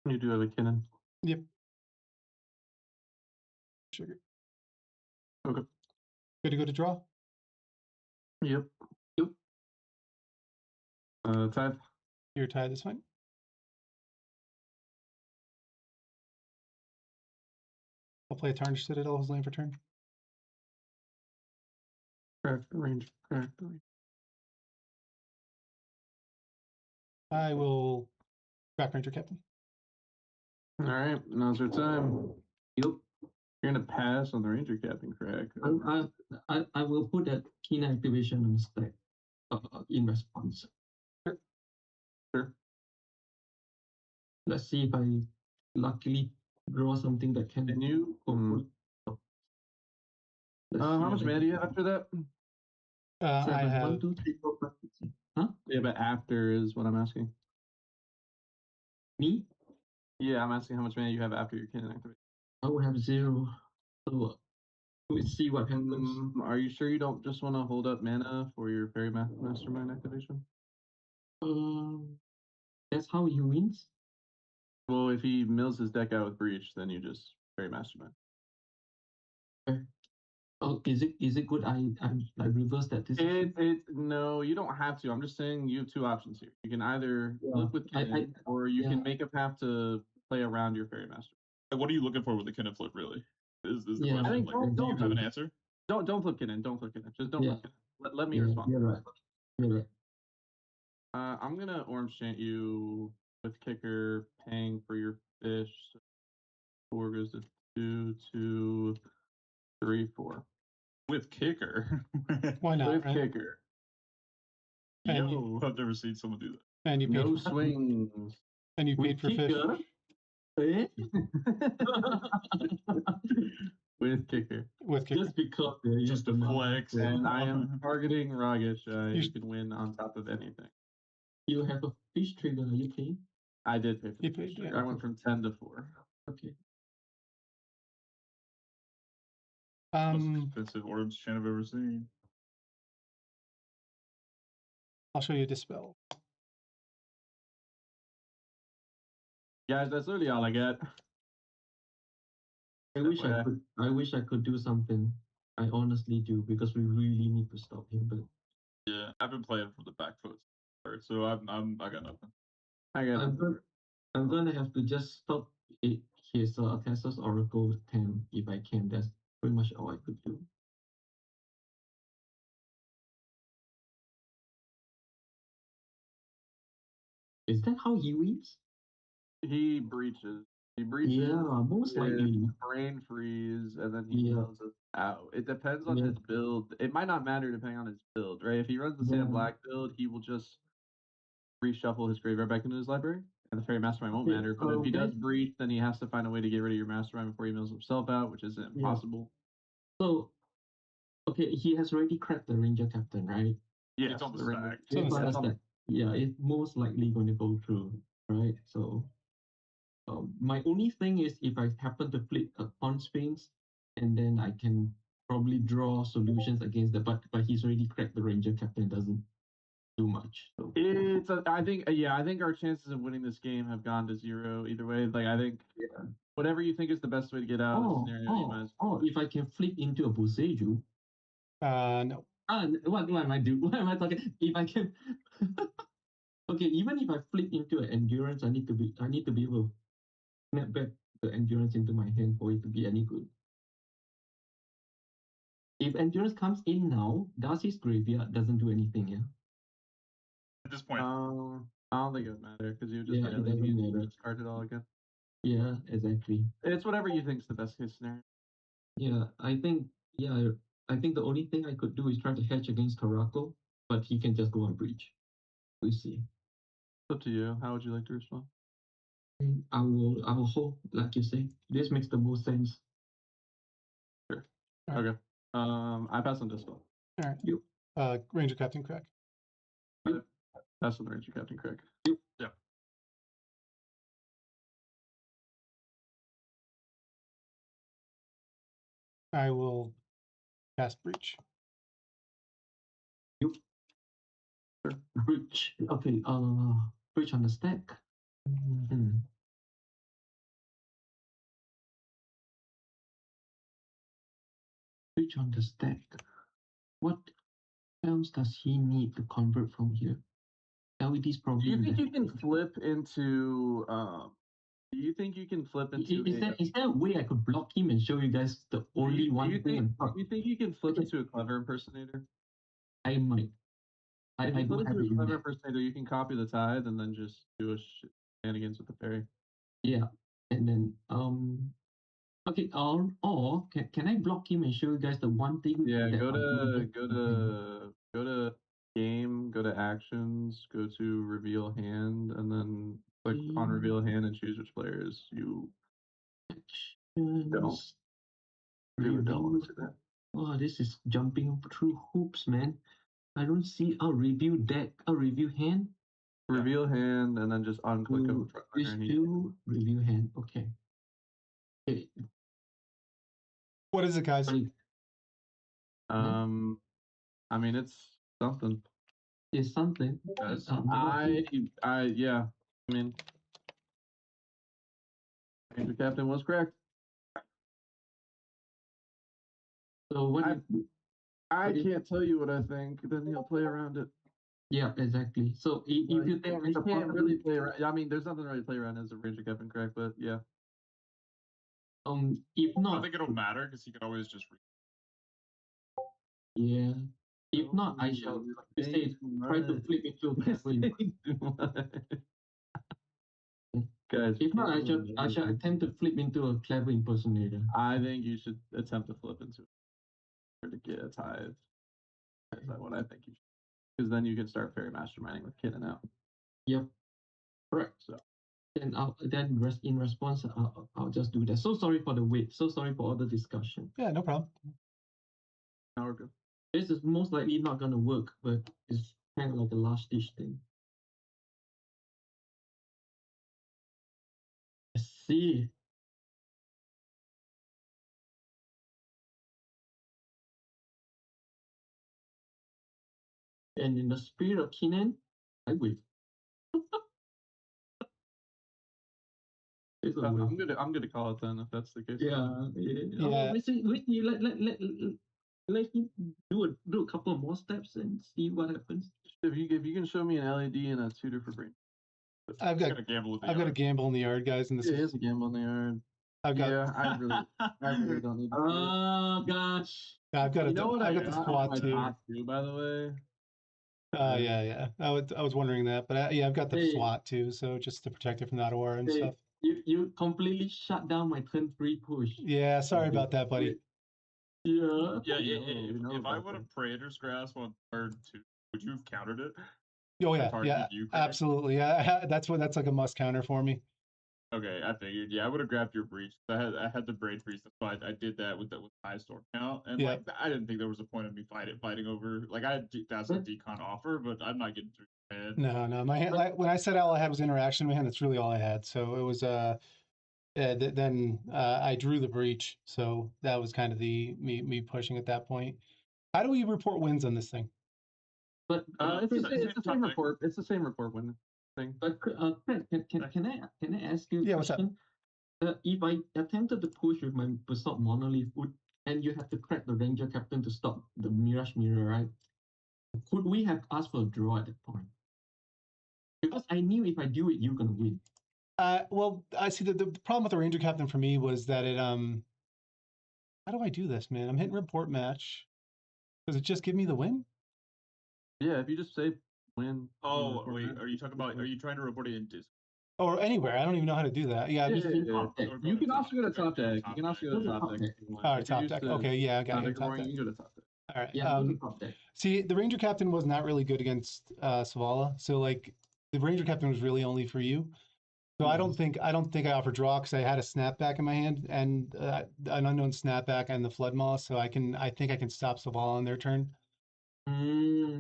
You do have a cannon. Yep. Sugar. Okay. Good to go to draw. Yep. Yep. Tithe. You're tied. That's fine. I'll play a Tarnished Citadel as lane for turn. Crack the range. Crack the range. I will back Ranger Captain. All right, now's your time. Yep. You're gonna pass on the ranger captain, correct? I will put that keen activation on the stack in response. Sure. Let's see if I luckily draw something that can. Can you? Let's How see much what mana do you have after that? I 7, have 1, 2, 3, 4, 5, 6, 7. Huh? Yeah, but after is what I'm asking. Me? Yeah, I'm asking how much mana you have after your cannon activation. I will have 0. So let's see what happens. Are you sure you don't just want to hold up mana for your fairy mastermind activation? That's how he wins. Well, if he mills his deck out with breach, then you just fairy mastermind. Oh, is it good? I reverse that decision. No, you don't have to. I'm just saying you have two options here. You can either Yeah, flip with cannon, or you yeah. can make a path to play around your fairy master. What are you looking for with the cannon flip, really? Is the Yeah, question? I think Like, do you have an don't answer? Don't flip cannon. Don't flip cannon. Just don't Yeah. flip cannon. Let me Yeah, respond. you're right. You're right. I'm gonna orange chant you with kicker, paying for your fish. 4 goes to 2, 2, 3, 4. With kicker. why not, With right? kicker. And Yo, I've never seen someone do that. And you paid No for, swings. and you paid With for fish. kicker. Eh? With kicker. With kicker. Just because Just a flex. And I am targeting Ragesh. You You sh- can win on top of anything. you have a fish trigger. Are you paying? I did pay for You the paid, fish yeah. trigger. I went from 10 to 4. Okay. Most expensive orbs chant I've ever seen. I'll show you Dispel. Guys, that's literally all I got. I wish I could do something. I honestly do, because we really need to stop him. But Yeah, I've been playing from the back foot, so I got nothing. I got I'm gonna have to just stop his Tesla's Oracle 10 if I can. That's pretty much all I could do. Is that how he wins? He breaches. He breaches. Yeah, most with likely. brain freeze, and then he Yeah. mills it out. It depends on Yeah. his build. It might not matter depending on his build, right? If he runs the Yeah. Sam Black build, he will just reshuffle his graveyard back into his library, and the fairy mastermind won't Okay, matter. But if he does okay. breach, then he has to find a way to get rid of your mastermind before he mills himself out, which is impossible. So, okay, he has already cracked the Ranger Captain, right? Yeah, it's on the stack. It's on the It's stack. stack. Yeah, it's most likely going to go through, right? So, my only thing is if I happen to flip a constraints, and then I can probably draw solutions against that. But he's already cracked the Ranger Captain. Doesn't do much. So. I think our chances of winning this game have gone to 0 either way. Like I think whatever you think is the best way to get out of the scenario, you might as well. If I can flip into a Boseiju. No. What am I doing? What am I talking? If I can, okay. Even if I flip into an endurance, I need to be able to snap back the endurance into my hand for it to be any good. If endurance comes in now, does his graveyard doesn't do anything? Yeah. At this point, I don't think it would matter because you would just Yeah, it doesn't matter. discard it all again. Yeah, exactly. It's whatever you think's the best case scenario. Yeah, I think the only thing I could do is try to hedge against Tarako, but he can just go on breach. We see. It's up to you. How would you like to respond? I will hope, like you say. This makes the most sense. Sure. Alright. Okay. I pass on Dispel. All right. You. Ranger Captain Craig. Pass on the Ranger Captain Craig. I will cast Breach. Breach. Okay, breach on the stack. Mhm. Breach on the stack. What else does he need to convert from here? LED's Do probably you in think there. you can flip into do you think you can flip into Is there a way I could block him and show you guys the only one thing I'm do you think you can flip into a clever impersonator? I might. I If you do flip have into it a in clever there. impersonator, you can copy the tithe and then just do a shenanigans with the fairy. Yeah. And then okay, or can I block him and show you guys the one thing Yeah, that go I'm doing? to game, go to actions, go to reveal hand, and then click on reveal hand and choose which players you don't do or don't want to do that. Oh, this is jumping through hoops, man. I don't see a review deck, a review hand. Reveal hand and then just unclick him. These two review hand. Okay. Okay. What is it, guys? I mean it's something. It's something. Yes. Yeah. I mean, Ranger Captain was correct. So what? I can't tell you what I think. Then he'll play around it. Yeah, exactly. So if you think he can't really play around. I mean, there's nothing really to play around as a Ranger Captain correct, but yeah. If I not, don't think it'll matter because he could always just. Yeah. If not, I shall say try to flip into a clever. Guys, If not, I shall attempt to flip into a clever impersonator. I think you should attempt to flip into it to get a tithe. That's what I think you should. Because then you can start fairy masterminding with Kid and out. Yep. Correct. So then in response, I'll just do that. So sorry for the wait. So sorry for all the discussion. Yeah, no problem. now we're good. This is most likely not gonna work, but it's kind of like a last ditch thing. I see. And in the spirit of Kinan, I wait. I'm gonna call it then if that's the case. Yeah. Yeah. Oh, wait, let him do a couple more steps and see what happens. If you can show me an LED and a tutor for brain. I've got a gamble with the I've got a gamble in the yard, guys, and this It is a gamble in the yard. I've got I really don't need to. Oh gosh. I've got You know what I've I got the got SWAT my too. top two, by the way. Yeah. I was wondering that, but I've got the Hey. SWAT too, so just to protect it from that aura and Hey, stuff. You completely shut down my turn 3 push. Yeah, sorry about that, buddy. Yeah. Yeah, know if I about would have that. Praetor's Grasp on turn 2, would you have countered it? Oh I yeah, targeted you, Craig? absolutely. Yeah, that's like a must counter for me. Okay, I figured. Yeah, I would have grabbed your breach. I had the braid freeze, so I did that with high storm count, and Yeah. like I didn't think there was a point of me fighting over. Like that's a decon offer, but I'm not getting through your head. No, my hand. When I said all I had was interaction in my hand, that's really all I had. So it was then I drew the breach, so that was kind of the me pushing at that point. How do we report wins on this thing? But It's the same report. It's the same report win thing. But Craig, can I ask you a Yeah, what's up? question? If I attempted to push with my Basalt Monolith, and you have to crack the Ranger Captain to stop the Mirage Mirror, right? Could we have asked for a draw at that point? Because I knew if I do it, you're gonna win. Well, I see the problem with the Ranger Captain for me was that it how do I do this, man? I'm hitting report match. Does it just give me the win? Yeah, if you just say win. Oh wait, are you talking about? Are you trying to report it in Discord? Or anywhere. I don't even know how to do that. Yeah. Yeah, just- yeah, yeah. Top deck. Or go You to can top also go to deck, top go to deck. You can also go to Go to top top deck deck. if you want. All right, If you're top used deck. to Okay, yeah, I got top you. deck Top roaring, deck. you can go to top deck. All right. Yeah, go to top deck. See, the Ranger Captain was not really good against Savala. So like the Ranger Captain was really only for you. So I don't think I offered draw because I had a snapback in my hand and an unknown snapback and the flood moss. So I think I can stop Savala on their turn.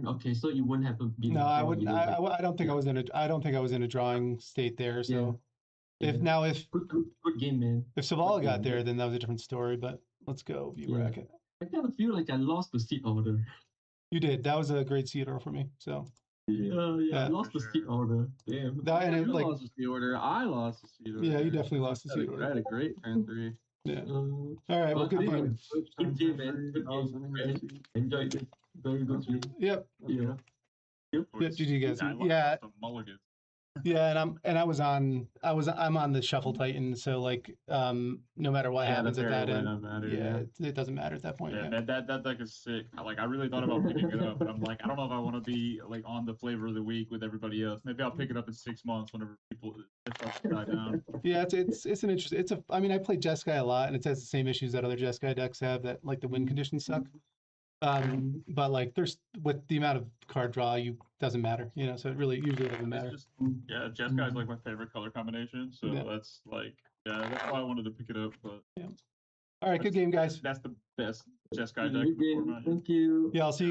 Okay, so you wouldn't have to be No, I draw wouldn't. either way. I don't think Yeah. I don't think I was in a drawing state there. So if Yeah. Good game, man. if Savala Good got game. there, then that was a different story. But let's go view Yeah. bracket. I kind of feel like I lost the seat order. You did. That was a great seater for me. So Yeah, Yeah. I lost the seat order. Damn. that and it, You like lost the seed order. I lost the seed order. yeah, you definitely lost the I had a- seed I order. had a great turn 3. Yeah. Uh, All right. Well, but good I'm game. Good game, man. Good game. Enjoyed it. Very good game. Yep. Yeah. Yep. Yep. GG guys. I lost Yeah. a mulligan. Yeah, and I'm on the shuffle titan, so like no matter what Yeah, happens the at that fairway end, doesn't matter, yeah, yeah. it doesn't matter at that point. Yeah, Yeah. that deck is sick. Like I really thought about picking it up, but I'm like, I don't know if I want to be like on the flavor of the week with everybody else. Maybe I'll pick it up in 6 months whenever people start to die down. Yeah, it's an interesting. I mean, I play Jeskai a lot, and it has the same issues that other Jeskai decks have. That like the win conditions suck. But like there's with the amount of card draw, doesn't matter. So it really usually doesn't It's matter. just yeah, Jeskai is like my favorite color combination, so Yeah. that's like that's why I wanted to pick it up. But All right, good game, guys. that's the best Jeskai deck Good in the game. format. Thank you. Yeah, I'll see you guys.